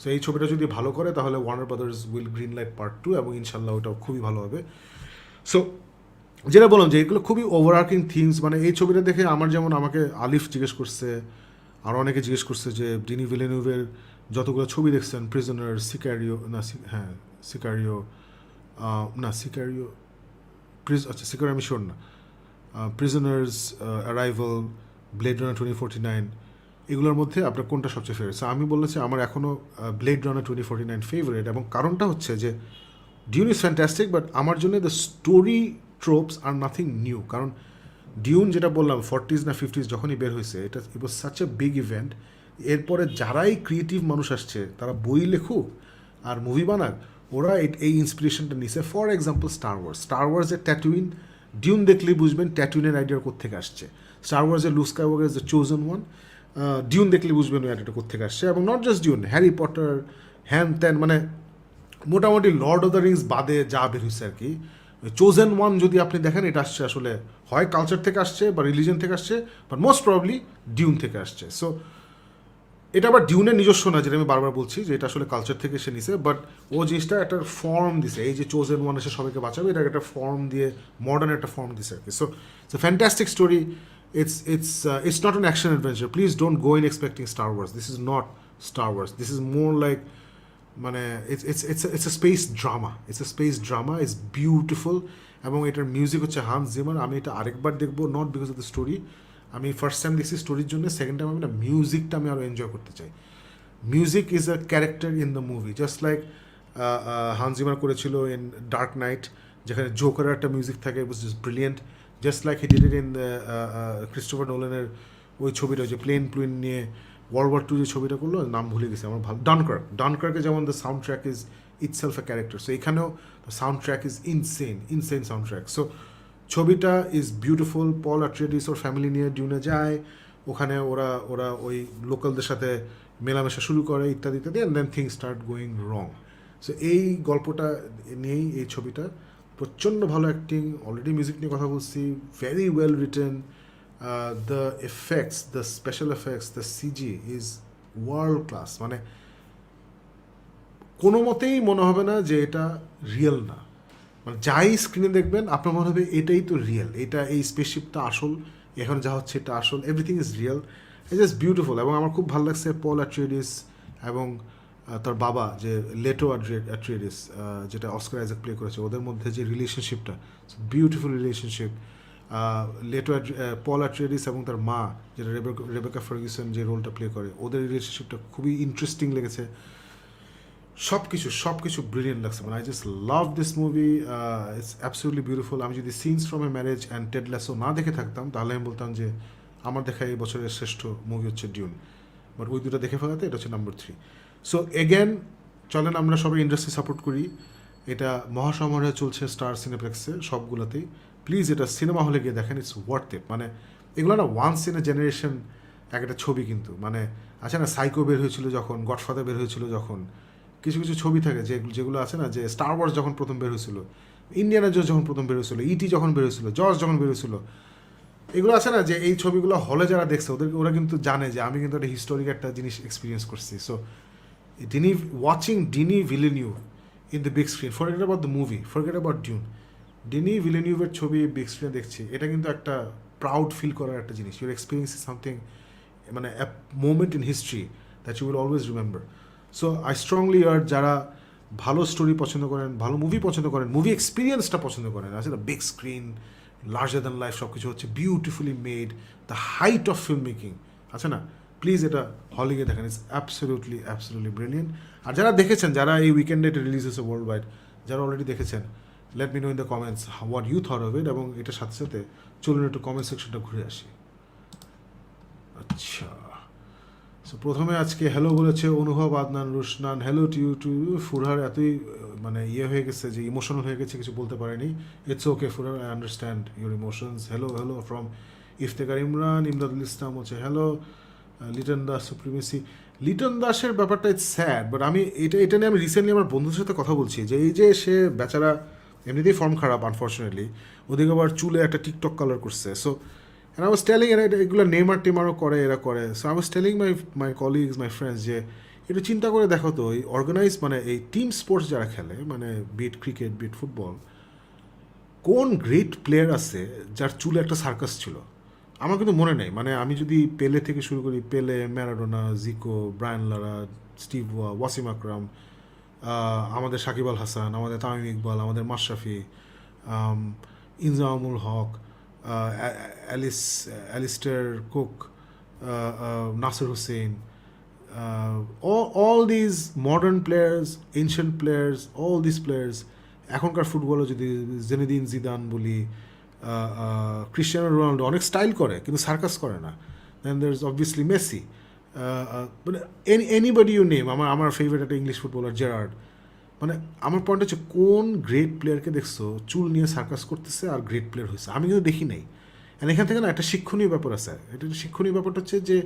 সো এই ছবিটা যদি ভালো করে তাহলে Warner brothers will green light part 2 এবং ইনশাল্লাহ ওটা খুবই ভালো হবে। সো যেটা বললাম যে এগুলো খুবই ওভারআর্কিং থিমস, মানে এই ছবিটা দেখে আমার যেমন আমাকে আলিফ জিজ্ঞেস করছে, আরও অনেকে জিজ্ঞেস করছে যে ডিনি ভিলেনিউভের যতগুলো ছবি দেখছেন, প্রিজনার, সিকারিও, না হ্যাঁ সিকারিও, না সিকারিও, আচ্ছা সিকারিও আমি শিওর না, প্রিজনার্স, অ্যারাইভাল, ব্লেড রানার 2049, এগুলোর মধ্যে আপনার কোনটা সবচেয়ে ফেভারিট? আমি বলেছি আমার এখনও ব্লেড রানার 2049 ফেভারিট, এবং কারণটা হচ্ছে যে ডিউন ইজ ফ্যান্টাস্টিক, বাট আমার জন্য the story tropes are nothing new. কারণ ডিউন যেটা বললাম 40s না 50s যখনই বের হয়েছে, এটা it was such a big event. এরপরে যারাই ক্রিয়েটিভ মানুষ আসছে, তারা বই লেখুক আর মুভি বানাক, ওরা এই ইন্সপিরেশনটা নিছে। ফর এক্সাম্পল স্টার ওয়ার্সের ট্যাটুইন, ডিউন দেখলেই বুঝবেন ট্যাটুইনের আইডিয়া কোত্থেকে আসছে। স্টার ওয়ার্সের Luke Skywalker is the chosen one, Dune দেখলে বুঝবেন ওই আইডিয়াটা কোত্থেকে আসছে। এবং not just Dune, Harry Potter, হ্যান ত্যান, মানে মোটামুটি লর্ড অফ দ্য রিংস বাদে যা বের হয়েছে আর কি, চোজেন ওয়ান যদি আপনি দেখেন, এটা আসছে আসলে হয় কালচার থেকে আসছে বা রিলিজন থেকে আসছে, বাট মোস্ট প্রবলি ডিউন থেকে আসছে। সো এটা আবার ডিউনের নিজস্ব না, যেটা আমি বারবার বলছি যে এটা আসলে কালচার থেকে এসে নিছে, বাট ও জিনিসটা একটা ফর্ম দিছে, এই যে চোজেন ওয়ান এসে সবাইকে বাঁচাবে, এটাকে একটা ফর্ম দিয়ে, মডার্ন একটা ফর্ম দিছে আর কি। So it's a fantastic story. It's not an action adventure. Please don't go in expecting Star Wars. This is not Star Wars. This is more like, মানে it's a space drama. It's a space drama. It's beautiful. এবং এটার music হচ্ছে Hans জিমার। আমি এটা আরেকবার দেখবো, not because of the story. আমি first time দেখছি স্টোরির জন্য, সেকেন্ড টাইম আমি না মিউজিকটা আমি আরও এনজয় করতে চাই। Music is a character in the movie, just like Hans Zimmer করেছিল ইন ডার্ক নাইট, যেখানে জোকারের একটা মিউজিক থাকে, it was just brilliant. Just like he did it in Christopher নোলানের ওই ছবিটা, যে প্লেন নিয়ে ওয়ার্ল্ড ওয়ার 2 যে ছবিটা করলো, নাম ভুলে গেছে আমার, ভালো, ডানকার্কে যেমন the sound track is itself a character, so এখানেও the sound track is insane sound track. So ছবিটা ইজ বিউটিফুল। পল আট্রেডিস ওর ফ্যামিলি নিয়ে ডিউনে যায়, ওখানে ওরা ওই লোকালদের সাথে মেলামেশা শুরু করে, ইত্যাদি ইত্যাদি, and then things start going wrong. So এই গল্পটা নিয়েই এই ছবিটা। প্রচণ্ড ভালো অ্যাক্টিং, অলরেডি মিউজিক নিয়ে কথা বলছি, very well written, the effects, the special effects, the CG is world class. মানে কোনো মতেই মনে হবে না যে এটা রিয়েল না, মানে যাই স্ক্রিনে দেখবেন আপনার মনে হবে এটাই তো রিয়েল, এটা এই স্পেসশিপটা আসল, এখন যা হচ্ছে এটা আসল, everything is real. It is beautiful. এবং আমার খুব ভালো লাগছে পল অ্যাট্রেডিস এবং তার বাবা যে লেটো অ্যাট্রেডিস, যেটা অস্কার আইজাক প্লে করেছে, ওদের মধ্যে যে রিলেশনশিপটা, বিউটিফুল রিলেশনশিপ। পল অ্যাট্রেডিস এবং তার মা, যেটা রেবেকা ফার্গুসন যে রোলটা প্লে করে, ওদের রিলেশনশিপটা খুবই ইন্টারেস্টিং লেগেছে। সব কিছু ব্রিলিয়েন্ট লাগছে। মানে I just love this movie, it's absolutely beautiful. আমি যদি Scenes from a Marriage and Ted Lasso না দেখে থাকতাম, তাহলে আমি বলতাম যে আমার দেখা এই বছরের শ্রেষ্ঠ মুভি হচ্ছে ডিউন, বাট ওই দুটো দেখে ফেলাতে এটা হচ্ছে নাম্বার 3। সো এগেন, চলেন আমরা সবাই ইন্ডাস্ট্রি সাপোর্ট করি। এটা মহাসমারোহে চলছে স্টার সিনেপ্লেক্সে সবগুলোতেই। প্লিজ এটা সিনেমা হলে গিয়ে দেখেন, ইটস ওয়ার্থ ইট। মানে এগুলো না ওয়ান্স ইন এ জেনারেশন একটা ছবি কিন্তু, মানে আছে না, সাইকো বের হয়েছিল যখন, গডফাদার বের হয়েছিল যখন, কিছু ছবি থাকে যেগুলো আছে না, যে স্টার ওয়ার্স যখন প্রথম বের হয়েছিল, ইন্ডিয়ানা জোন্স যখন প্রথম বের হয়েছিল, ইটি যখন বের হয়েছিল, জর্জ যখন বের হয়েছিল, এগুলো আছে না, যে এই ছবিগুলো হলে যারা দেখছে ওরা কিন্তু জানে যে আমি কিন্তু একটা হিস্টোরিক একটা জিনিস এক্সপিরিয়েন্স করছি। So watching Denis Villeneuve in the big screen, forget about the movie, forget about Dune, Denis ভিলেনিউভের ছবি বিগ স্ক্রিনে দেখছি, এটা কিন্তু একটা প্রাউড ফিল করার একটা জিনিস। ইউর এক্সপিরিয়েন্স ইজ সামথিং, মানে a moment in history that you will always remember. So I strongly urge, যারা ভালো স্টোরি পছন্দ করেন, ভালো মুভি পছন্দ করেন, মুভি এক্সপিরিয়েন্সটা পছন্দ করেন, আছে না, big screen, larger than life, সব কিছু হচ্ছে beautifully made, the height of film making, আছে না, প্লিজ এটা হলে গিয়ে দেখেন। It's absolutely brilliant. আর যারা দেখেছেন, যারা এই উইকেন্ডে এটা রিলিজ হয়েছে ওয়ার্ল্ড ওয়াইড, যারা অলরেডি দেখেছেন, let me know in the comments what you thought of it. এবং এটার সাথে সাথে চলুন একটু কমেন্ট সেকশনটা ঘুরে আসি। আচ্ছা, সো প্রথমে আজকে হ্যালো বলেছে অনুভব, আদনান, রুশনান, হ্যালো টু ফুরহার এতই মানে হয়ে গেছে যে ইমোশনাল হয়ে গেছে, কিছু বলতে পারেনি। It's okay Führer, I understand your emotions. Hello from Iftekhar Imran, Imdadul Islam হচ্ছে হ্যালো। লিটন দাস সুপ্রিমেসি, লিটন দাসের ব্যাপারটা ইটস স্যাড, বাট আমি এটা নিয়ে আমি রিসেন্টলি আমার বন্ধুদের সাথে কথা বলছি, যে এই যে সে বেচারা এমনিতেই ফর্ম খারাপ আনফর্চুনেটলি, ওদিকে আবার চুলে একটা টিকটক কালার করছে। So and I was telling, এগুলো নেমার টেমারও করে, এরা করে। So I was telling my colleagues, my friends, যে একটু চিন্তা করে দেখো তো, এই অর্গানাইজ মানে এই টিম স্পোর্টস যারা খেলে, মানে বিট ক্রিকেট, বিট ফুটবল, কোন গ্রেট প্লেয়ার আছে যার চুলে একটা সার্কাস ছিল? আমার কিন্তু মনে নেই। মানে আমি যদি পেলে থেকে শুরু করি, Pele, Maradona, Zico, Brian Lara, Steve Wasim Akram, আমাদের সাকিব আল হাসান, আমাদের তামিম ইকবাল, আমাদের Mashrafe, Inzamul Haq, Alastair Cook, Nasser Hussain, all these modern players, ancient players, all these players, এখনকার ফুটবলে যদি জেনেদিন জিদান বলি, ক্রিস্টিয়ানো রোনাল্ডো অনেক স্টাইল করে কিন্তু সার্কাস করে না। দেন দের ইজ অবভিয়াসলি মেসি, মানে এনিবডি ইউ নেম। আমার ফেভারিট একটা ইংলিশ ফুটবলার জেরার্ড। মানে আমার পয়েন্ট হচ্ছে, কোন গ্রেট প্লেয়ারকে দেখছো চুল নিয়ে সার্কাস করতেছে আর গ্রেট প্লেয়ার হয়েছে? আমি কিন্তু দেখি নাই। অ্যান্ড এখান থেকে না একটা শিক্ষণীয় ব্যাপার আছে। এটা শিক্ষণীয় ব্যাপারটা হচ্ছে যে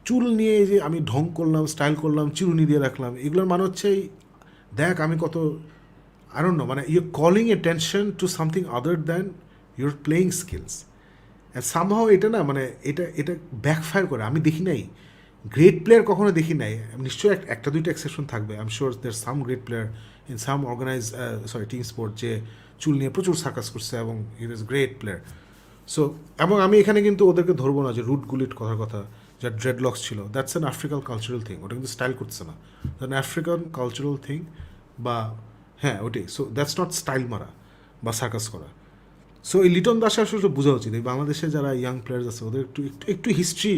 চুল নিয়ে যে আমি ঢং করলাম, স্টাইল করলাম, চিরুনি দিয়ে রাখলাম, এগুলোর মানে হচ্ছে দেখ আমি কত, আই ডোন্ট নো, মানে your calling attention to something other than your playing skills. And somehow এটা না, মানে এটা ব্যাকফায়ার করে। আমি দেখি নাই গ্রেট প্লেয়ার, কখনো দেখি নাই। নিশ্চয়ই একটা দুইটা এক্সেপশন থাকবে। I am sure there some great player in some organize team sport যে চুল নিয়ে প্রচুর সার্কাস করছে এবং he is great player. So এবং আমি এখানে কিন্তু ওদেরকে ধরবো না যে রুট গুলিট কথার কথা, যার ড্রেডলক্স ছিল, that's an African cultural thing. ওটা কিন্তু স্টাইল করছে না, দ্যান আফ্রিকান কালচারাল থিং, বা হ্যাঁ ওটাই। সো দ্যাটস নট স্টাইল মারা বা সার্কাস করা। সো এই লিটন দাসে আসলে বোঝা উচিত, এই বাংলাদেশে যারা ইয়াং প্লেয়ার্স আছে ওদের একটু একটু একটু হিস্ট্রি,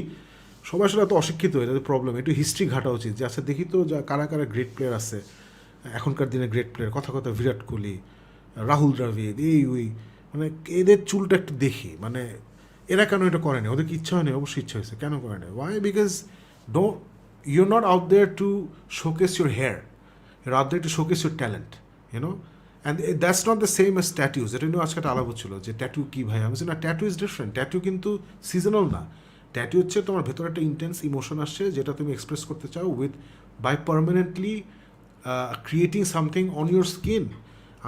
সবাই আসলে এত অশিক্ষিত হয়ে তাদের প্রবলেম, একটু হিস্ট্রি ঘাটা উচিত যে আচ্ছা দেখি তো যা কারা কারা গ্রেট প্লেয়ার আছে এখনকার দিনে, গ্রেট প্লেয়ার কথা কথা, বিরাট কোহলি, রাহুল দ্রাবিড়, এই ওই, মানে এদের চুলটা একটু দেখি। মানে এরা কেন এটা করেনি? ওদের কি ইচ্ছা হয়নি? অবশ্যই ইচ্ছা হয়েছে। কেন করে না? Why? Because don't, your not out there to showcase your hair, your out there to showcase your talent, you know. And that's not the same as tattoos. এটা কিন্তু আজকে একটা আলাপ হচ্ছিল যে ট্যাটু কী ভাই? আমি বলছি না, ট্যাটু ইজ ডিফারেন্ট। ট্যাটু কিন্তু সিজনাল না। ট্যাটু হচ্ছে তোমার ভেতরে একটা ইন্টেন্স ইমোশন আসছে যেটা তুমি এক্সপ্রেস করতে চাও with, by permanently creating something on your skin.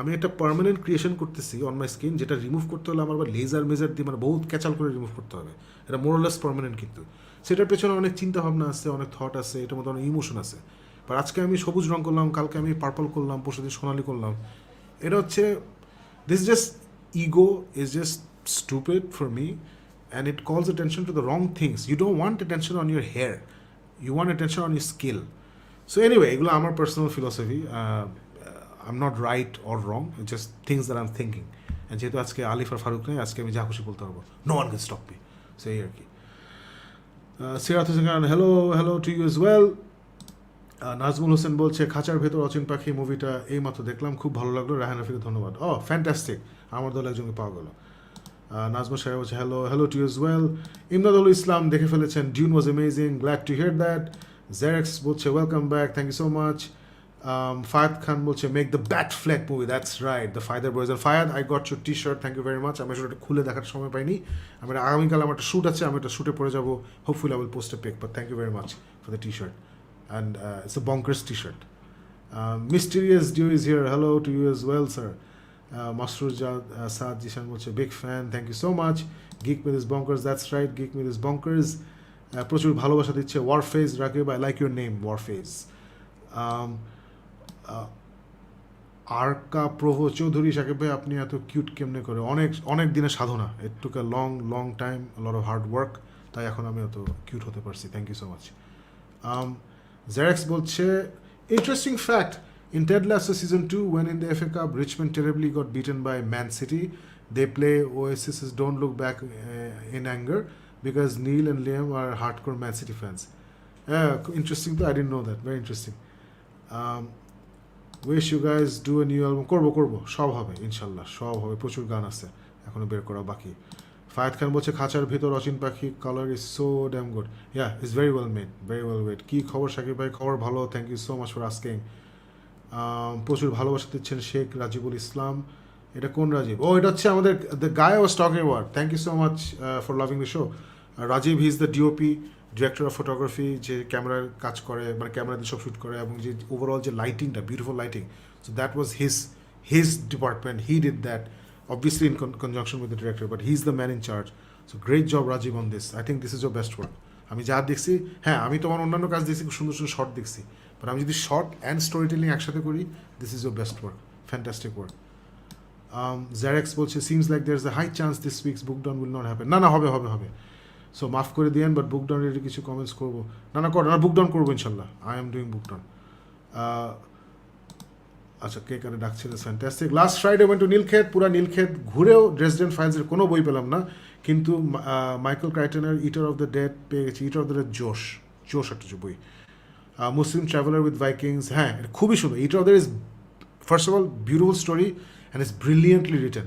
আমি একটা পার্মানেন্ট ক্রিয়েশন করতেছি অন মাই স্কিন, যেটা রিমুভ করতে হলে আমার লেজার মেজার দিয়ে মানে বহুত ক্যাচাল করে রিমুভ করতে হবে। এটা মোরলেস পার্মানেন্ট, কিন্তু সেটার পেছনে অনেক চিন্তা ভাবনা আছে, অনেক থট আছে, এটার মধ্যে অনেক ইমোশন আছে। বাট আজকে আমি সবুজ রঙ করলাম, কালকে আমি পার্পল করলাম, পরশুদিন সোনালি করলাম, এটা হচ্ছে, this just ego is just stupid for me, and it calls attention to the wrong things. You don't want attention on your hair, you want attention on your skill. So anyway, এগুলো আমার personal philosophy. I'm not right or wrong, it's just things that I'm thinking. And যেহেতু আজকে আলিফ আর ফারুক নেই, আজকে আমি যা খুশি বলতে পারবো, no one can stop me. So এই আর কি। Sirat Hossain Khan, hello to you as well. Nazmul Hossain বলছে খাঁচার ভেতর অচিন পাখি মুভিটা এইমাত্র দেখলাম, খুব ভালো লাগলো, রাহান রফিকে ধন্যবাদ। ও ফ্যান্টাস্টিক, আমার দল একজনকে পাওয়া গেল। নাজমুল সাহেব বলছে hello to you as well. Imdadul Islam দেখে ফেলেছেন, Dune was amazing, glad to hear that. Xerox বলছে welcome back, thank you so much. Fayed Khan বলছে make the bat flag movie, that's right, the fire boys. আর Fayad, I got your T shirt, thank you very much. আমি আসলে এটা খুলে দেখার সময় পাইনি। আমি আগামীকাল আমার একটা শ্যুট আছে, আমি একটা শ্যুটে পরে যাবো, hopefully I will post a pic, but thank you very much for the T shirt, and it's a bonkers T shirt. Mysterious dew is here, hello to you as well sir. Masruzad Saad Zishan বলছে big fan, thank you so much. Geek myth is bonkers, that's right, geek myth is bonkers. প্রচুর ভালোবাসা দিচ্ছে Warfaze Rakib, I like your name Warfaze. Arka Prabhu Chowdhury, Shakib ভাই আপনি এত cute কেমনে করে? অনেক দিনের সাধনা, it took a long time, lot of hard work, তাই এখন আমি এত কিউট হতে পারছি, thank you so much. Xerox বলছে interesting fact, in Ted Lasso season 2 when in the FA Cup Richmond terribly got beaten by Man City, they play Oasis's Don't Look Back in Anger because Neil and Liam are hardcore Man City fans. Interesting though, I didn't know that, very interesting. Wish you guys do a new album. করবো, সব হবে ইনশাল্লাহ, সব হবে, প্রচুর গান আছে এখনও বের করা বাকি। ফায়েদ খান বলছে খাঁচার ভিতর Ochin Pakhi colour is so damn good, yeah is very well made, very well made. কী খবর সাকিব ভাই? খবর ভালো, thank you so much for asking. প্রচুর ভালোবাসা দিচ্ছেন শেখ রাজিবুল ইসলাম। এটা কোন রাজীব? ও এটা হচ্ছে আমাদের the guy was talking about, thank you so much for loving the show. Rajib, he is the DOP, director of photography, যে ক্যামেরার কাজ করে, মানে ক্যামেরা দিয়ে সব শ্যুট করে, এবং যে ওভারঅল যে লাইটিংটা, beautiful lighting, so that was his department, he did that, obviously in conjunction with the director, but he's the man in charge. So great job Rajiv on this. I think this is your best work. আমি যা দেখছি, হ্যাঁ আমি তোমার অন্যান্য কাজ দেখছি, খুব সুন্দর সুন্দর শর্ট দেখছি, বাট আমি যদি শর্ট অ্যান্ড স্টোরি টেলিং একসাথে করি, this is your best work, fantastic work. Xerox বলছে seems like there is a high chance this week's Book Down will not happen. না না, হবে হবে হবে। সো মাফ করে দিয়েন, বাট বুক ডাউন রিলেটেড কিছু কমেন্টস করবো। না না করো না, বুক ডাউন করবো ইনশাল্লাহ, I am doing Book Down. আচ্ছা, কে কারে ডাকছিল, fantastic. Last Friday went to Nilkhet, পুরা নীলক্ষেত ঘুরেও ড্রেসডেন ফাইলসের কোনো বই পেলাম না, কিন্তু মাইকেল ক্রাইটনের ইটার অফ দ্য ডেড পেয়ে গেছি। ইটার অফ দ্য ডেড জোশ জোশ একটা বই। মুসলিম ট্রাভেলার উইথ ভাইকিংস, হ্যাঁ এটা খুবই সুন্দর। Eater of the is first of all beautiful story and it's brilliantly written,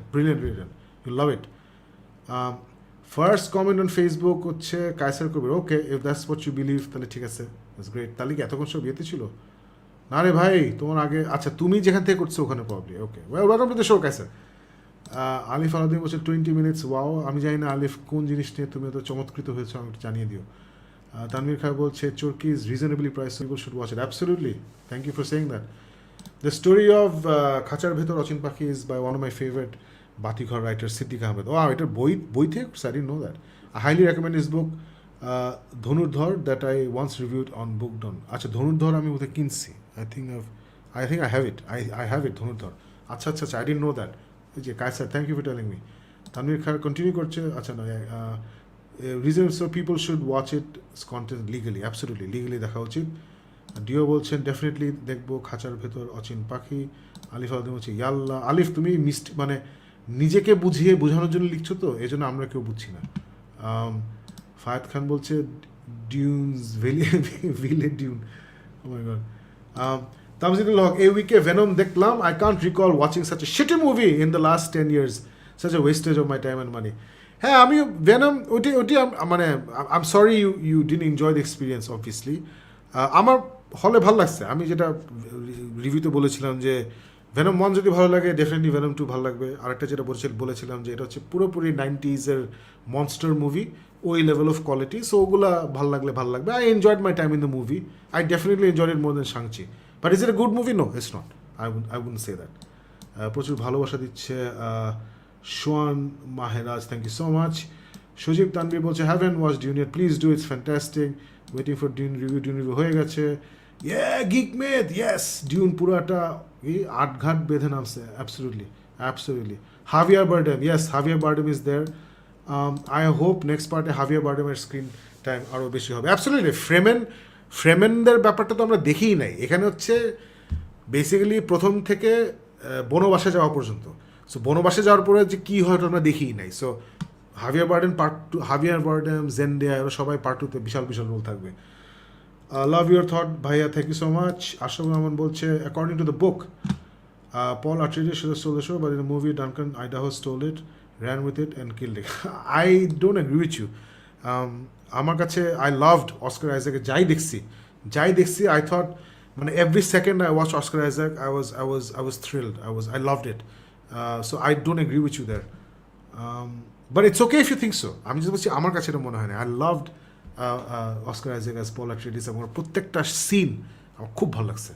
you love it. First comment on Facebook হচ্ছে Kaiser Kabir, okay if that's what you believe, তাহলে ঠিক আছে, দ্যাটস গ্রেট। তাহলে কি এতক্ষণ সব বিয়েতে ছিল? না রে ভাই, তোমার আগে, আচ্ছা তুমি যেখান থেকে করছো ওখানে probably, okay welcome to the show Kaiser. Alif Alauddin বলছে 20 minutes, ওয়াও। আমি জানি না আলিফ কোন জিনিস নিয়ে তুমি এত চমৎকৃত হয়েছো, আমাকে একটু জানিয়ে দিও। তানভীর খান বলছে Chorki is reasonably price, people should watch it. Absolutely, thank you for saying that. The story of Khanchar ভেতর অচিন Pakhi is by one of my favourite Batighar writer Siddique Ahmed. ও এটার বই থেকে I didn't know that. I highly recommend this book Dhanurdhar, that I once reviewed on Book Down. আচ্ছা ধনুর্ধর আমি বোধহয় কিনছি, I think I have it. I have it, Dhanurdhar. আচ্ছা আচ্ছা আচ্ছা, I didn't know that. এই যে Kaiser, thank you for telling me. Tanvir Khan continue করছে, আচ্ছা না, reason so people should watch it content legally, absolutely legally দেখা উচিত। ডিও বলছেন ডেফিনেটলি দেখবো খাঁচার ভেতর অচিন পাখি। আলিফ আলদিন বলছে ইয়াল্লা। আলিফ তুমি মানে নিজেকে বুঝিয়ে বোঝানোর জন্য লিখছো তো, এই জন্য আমরা কেউ বুঝছি না। ফায়াদ খান বলছে Dune's Ville Dune, oh my god. Tamjidul Haque, এই উইকে ভেনম দেখলাম। I can't recall watching such a shitty movie in the last 10 years, such a wastage of my time and money. হ্যাঁ আমি ভেনম ওটি মানে I am sorry you didn't enjoy the experience obviously. আমার হলে ভালো লাগছে, আমি যেটা রিভিউতে বলেছিলাম যে ভেনম 1 যদি ভালো লাগে ডেফিনেটলি ভেনম 2 ভালো লাগবে। আরেকটা যেটা বলেছিলাম যে এটা হচ্ছে পুরোপুরি 90s মনস্টার মুভি, ওই লেভেল অফ কোয়ালিটি, সো ওগুলা ভালো লাগবে। I enjoyed my time in the movie, I definitely enjoyed it more than Shang Chi. But is it a good movie? No, it's not. I wouldn't say that. প্রচুর ভালোবাসা দিচ্ছে Soyan Maheraj, thank you so much. Sajib Tanvir বলছে haven't watch Dune yet, please do, it's fantastic, waiting for Dune review হয়ে গেছে। Gig meth, yes, Dune পুরাটা আটঘাট বেঁধে নামছে, absolutely. Javier Bardem, yes, Javier Bardem is there. I hope next পার্টে Javier বার্ডেমের screen time আরও বেশি হবে। অ্যাবসলিউটলি। ফ্রেমেনদের ব্যাপারটা তো আমরা দেখিই নাই, এখানে হচ্ছে বেসিক্যালি প্রথম থেকে বনবাসে যাওয়া পর্যন্ত। সো বনবাসে যাওয়ার পরে যে কী হয় আমরা দেখিই নাই। So Javier Bardem part 2, Javier Bardem, Zendaya, এরা সবাই পার্ট 2-তে বিশাল রোল থাকবে। লাভ ইউর থট ভাইয়া, thank you so much. Ashraf Rahman বলছে according to the book Paul Atreides should have stole the show, but in the movie Duncan Idaho stole it, ran with it and killed it. I don't agree with you. আমার কাছে I loved Oscar Isaac. যাই দেখছি I thought মানে every second I watched Oscar Isaac I was thrilled. I loved it. So I don't agree with you there. But it's okay if you think so. আমি just বলছি আমার কাছে এটা মনে হয় না। I loved Oscar Isaac as Paul Atreides. আমার প্রত্যেকটা সিন আমার খুব ভালো লাগছে।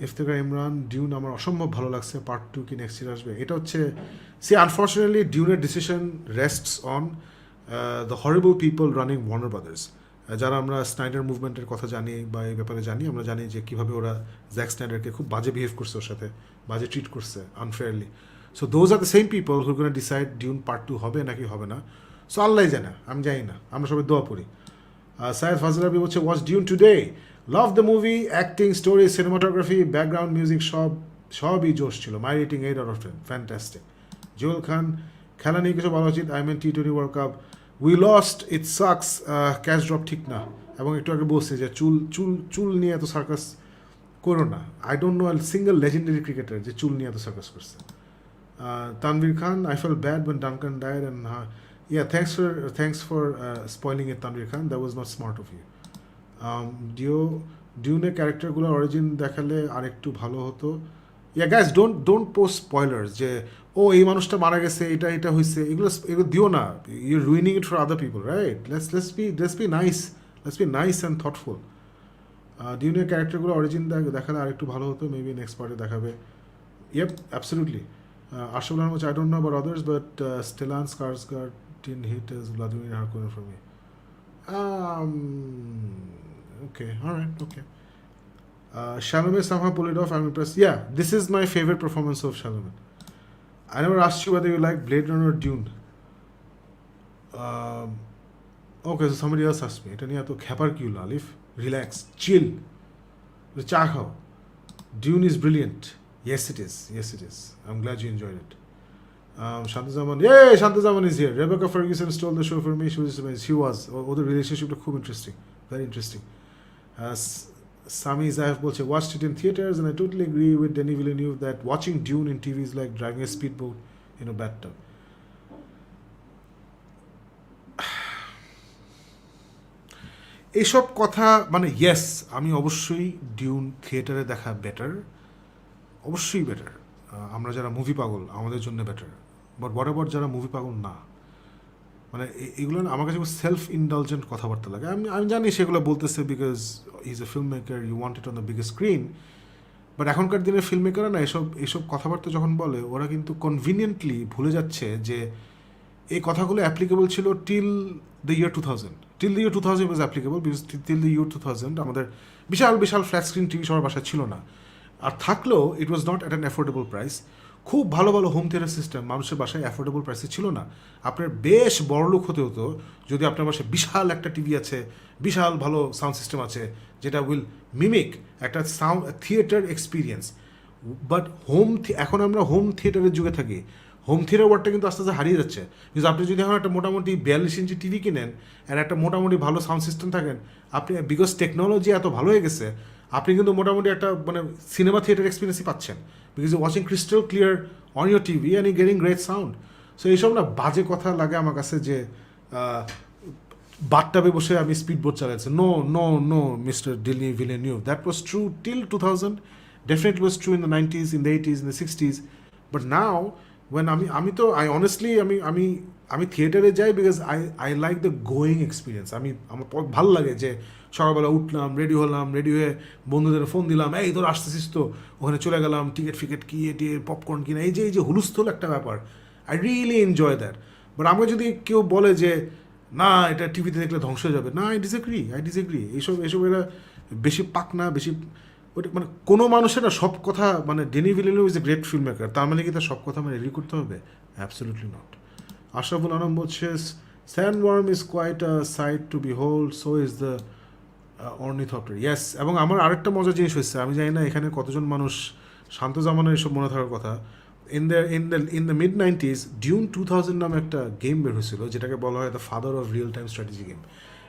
ইফতেখার ইমরান, ডিউন আমার অসম্ভব ভালো লাগছে, পার্ট 2 কি নেক্সট ইয়ার আসবে? এটা হচ্ছে আনফর্চুনেটলি ডিউনের decision rests on the horrible people running Warner Brothers. যারা আমরা স্নাইডার মুভমেন্টের কথা জানি বা এই ব্যাপারে জানি, আমরা জানি যে কীভাবে ওরা জ্যাক স্নাইডারকে খুব বাজে বিহেভ করছে, ওর সাথে বাজে ট্রিট করছে unfairly. So those are the same people who gonna decide Dune part 2 হবে নাকি হবে না। সো আল্লাহ জানে, আমি জানি না, আমরা সবাই দোয়া পড়ি। সাইয়েদ ফাজলাবি বলছে watch Dune today, love the movie, acting, story, cinematography, background music সবই জোশ ছিল। My rating 8 out of 10, fantastic. Jewel Khan, খেলা নিয়ে কিছু বলা উচিত, T20 world cup, we lost, it sucks, catch drop ঠিক না, এবং একটু আগে বলছি যে চুল নিয়ে এত সার্কাস করো না। I don't no single legendary cricketer যে চুল নিয়ে এত সার্কাস করছে। তানভীর খান, I felt bad when Duncan died and thanks for spoiling it, Tanvir Khan. That was not smart of you. ডিউনের ক্যারেক্টারগুলোর অরিজিন দেখালে আরেকটু ভালো হতো। গাইজ ডোন্ট পোস্ট স্পয়লার্স যে ও এই মানুষটা মারা গেছে, এটা হয়েছে, এগুলো দিও না। You ruining it for other people, right? Let's be nice and thoughtful. ডিউনের ক্যারেক্টারগুলো অরিজিন দেখালে আরেকটু ভালো হতো, মেবি নেক্সট পার্টে দেখাবে। Absolutely. Ashraful Alam, I don't know about others, but Stellan Skarsgård didn't hit as Vladimir Harkonnen for me. Okay, alright, okay. Chalamet somehow pulled it off. I'm impressed. Yeah, this is my favorite performance of Chalamet. I never asked you whether you like Blade Runner or Dune. Okay, so somebody else asked me. এটা নিয়ে এত খ্যাপার কি হলো আলিফ? Relax, chill. চা খাও. Dune is brilliant. Yes, it is. Yes, it is. I'm glad you enjoyed it. Shantazaman, yay! Shantazaman is here. Rebecca Ferguson stole the show for me. She was amazing. She was. ওদের রিলেশনশিপটা খুব interesting. Very interesting. Sami Zaif বলছে, watched it in theaters and I totally agree with Denis Villeneuve that watching Dune in TV is like driving a speedboat in a bathtub. এইসব কথা মানে yes, আমি অবশ্যই Dune থিয়েটারে দেখা better, অবশ্যই better. আমরা যারা মুভি পাগল আমাদের জন্য বেটার, বাট হোয়াট অ্যাবাউট যারা মুভি পাগল না, মানে এগুলো আমার কাছে সেলফ ইন্ডালজেন্ট কথাবার্তা লাগে। আমি জানি সেগুলো বলতেছে because is a film maker, you want it on the biggest screen, but এখনকার দিনের ফিল্ম মেকাররা না এইসব কথাবার্তা যখন বলে ওরা কিন্তু কনভিনিয়েন্টলি ভুলে যাচ্ছে যে এই কথাগুলো অ্যাপ্লিকেবল ছিল till the year 2000। Till the year 2000 was applicable because till the year 2000 আমাদের বিশাল বিশাল ফ্ল্যাট স্ক্রিন টিভি সবার বাসায় ছিল না, আর থাকলেও it was not at an affordable price. খুব ভালো ভালো হোম থিয়েটার সিস্টেম মানুষের বাসায় অ্যাফোর্ডেবল প্রাইসে ছিল না। আপনার বেশ বড়লোক হতে হতো যদি আপনার বাসায় বিশাল একটা টিভি আছে, বিশাল ভালো সাউন্ড সিস্টেম আছে যেটা উইল মিমিক একটা সাউন্ড থিয়েটার এক্সপিরিয়েন্স। বাট এখন আমরা হোম থিয়েটারের যুগে থাকি। হোম থিয়েটার ওয়ার্ডটা কিন্তু আস্তে আস্তে হারিয়ে যাচ্ছে, বিকজ আপনি যদি এখন একটা মোটামুটি 42 ইঞ্চি টিভি কিনেন আর একটা মোটামুটি ভালো সাউন্ড সিস্টেম থাকেন, আপনি বিকজ টেকনোলজি এত ভালো হয়ে গেছে আপনি কিন্তু মোটামুটি একটা মানে সিনেমা থিয়েটার এক্সপিরিয়েন্সই পাচ্ছেন, because you watching crystal clear on your TV and you getting great sound. So এইসব না বাজে কথা লাগে আমার কাছে যে বাথটাবে বসে আমি স্পিড বোট চালাচ্ছি। No no no mister Denis Villeneuve, that was true till 2000, definitely was true in the 90s, in the 80s, in the 60s, but now when আমি তো আই অনেস্টলি আমি থিয়েটারে যাই because I like the going experience. আমার ভালো লাগে যে সকালবেলা উঠলাম, রেডি হলাম, রেডি হয়ে বন্ধুদের ফোন দিলাম, এই তোর আসতেছিস তো, ওখানে চলে গেলাম, টিকিট ফিকেট কিনে টিয়ে পপকর্ন কিনে, এই যে হুলস্থুল একটা ব্যাপার, I really enjoy that. But আমাকে যদি কেউ বলে যে না এটা টিভিতে দেখলে ধ্বংস হয়ে যাবে, না আই ডিসএগ্রি। এইসব এরা বেশি পাক না, বেশি ওটা মানে কোনো মানুষের না সব কথা মানে Denis Villeneuve is a great film maker, তার মানে কি তার সব কথা মানে এগ্রি করতে হবে? Absolutely not. আশরাফুল আলম বলছে sandworm is quite a sight to behold, so is the ornithopter. Yes, এবং আমার আরেকটা মজার জিনিস হচ্ছে, আমি জানি না এখানে কতজন মানুষ শান্ত জামানের এসব মনে থাকার কথা, in the mid 90s Dune 2000 নামে একটা গেম বের হয়েছিল যেটাকে বলা হয় the father of real time strategy game.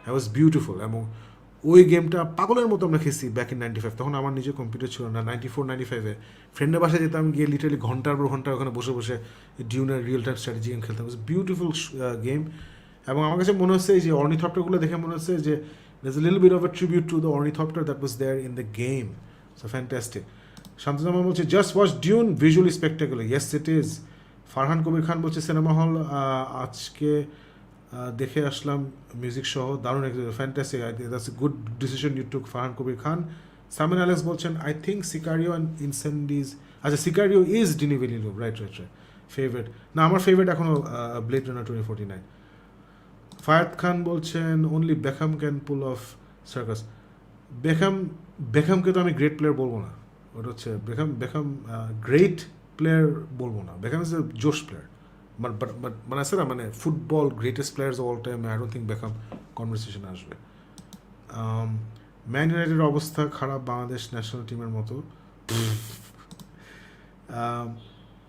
That was beautiful, এবং ওই গেমটা পাগলের মতো আমরা খেয়েছি ব্যাক ইন 95। তখন আমার নিজের কম্পিউটার ছিল না। 94-95-এ ফ্রেন্ডের বাসায় যেতাম, গিয়ে লিটারালি ঘন্টার পর ঘন্টা ওখানে বসে বসে ডিউনের রিয়েল টাইম স্ট্র্যাটেজি গেম খেলতাম। ইটস বিউটিফুল গেম, এবং আমার কাছে মনে হচ্ছে এই যে অর্নিথপ্টারগুলো দেখে মনে হচ্ছে যে there's a little bit of a tribute to the ornithopter that was there in the game. So fantastic. Shantozaman বলছে just watch Dune, visually spectacular. Yes it is. Farhan Kabir Khan বলছে সিনেমা হল আজকে দেখে আসলাম মিউজিক সহ, দারুণ, fantastic, that's a good decision you took Farhan Kabir Khan. Samin Alex বলছেন I think Sicario and Incendies, আচ্ছা Sicario is Denis Villeneuve, right favourite না, আমার ফেভারিট এখনও ব্লেড রানার 2049। ফায়াদ খান বলছেন only Beckham can pull off circus. বেকহামকে তো আমি গ্রেট প্লেয়ার বলবো না, ওটা হচ্ছে বেকহাম গ্রেট প্লেয়ার বলবো না, বেকহাম ইজ এ জোশ প্লেয়ার, বাট মানে আছে না মানে football greatest players all time, I don't think Beckham কনভারসেশনে আসবে। ম্যান ইউনাইটেডের অবস্থা খারাপ বাংলাদেশ ন্যাশনাল টিমের মতো।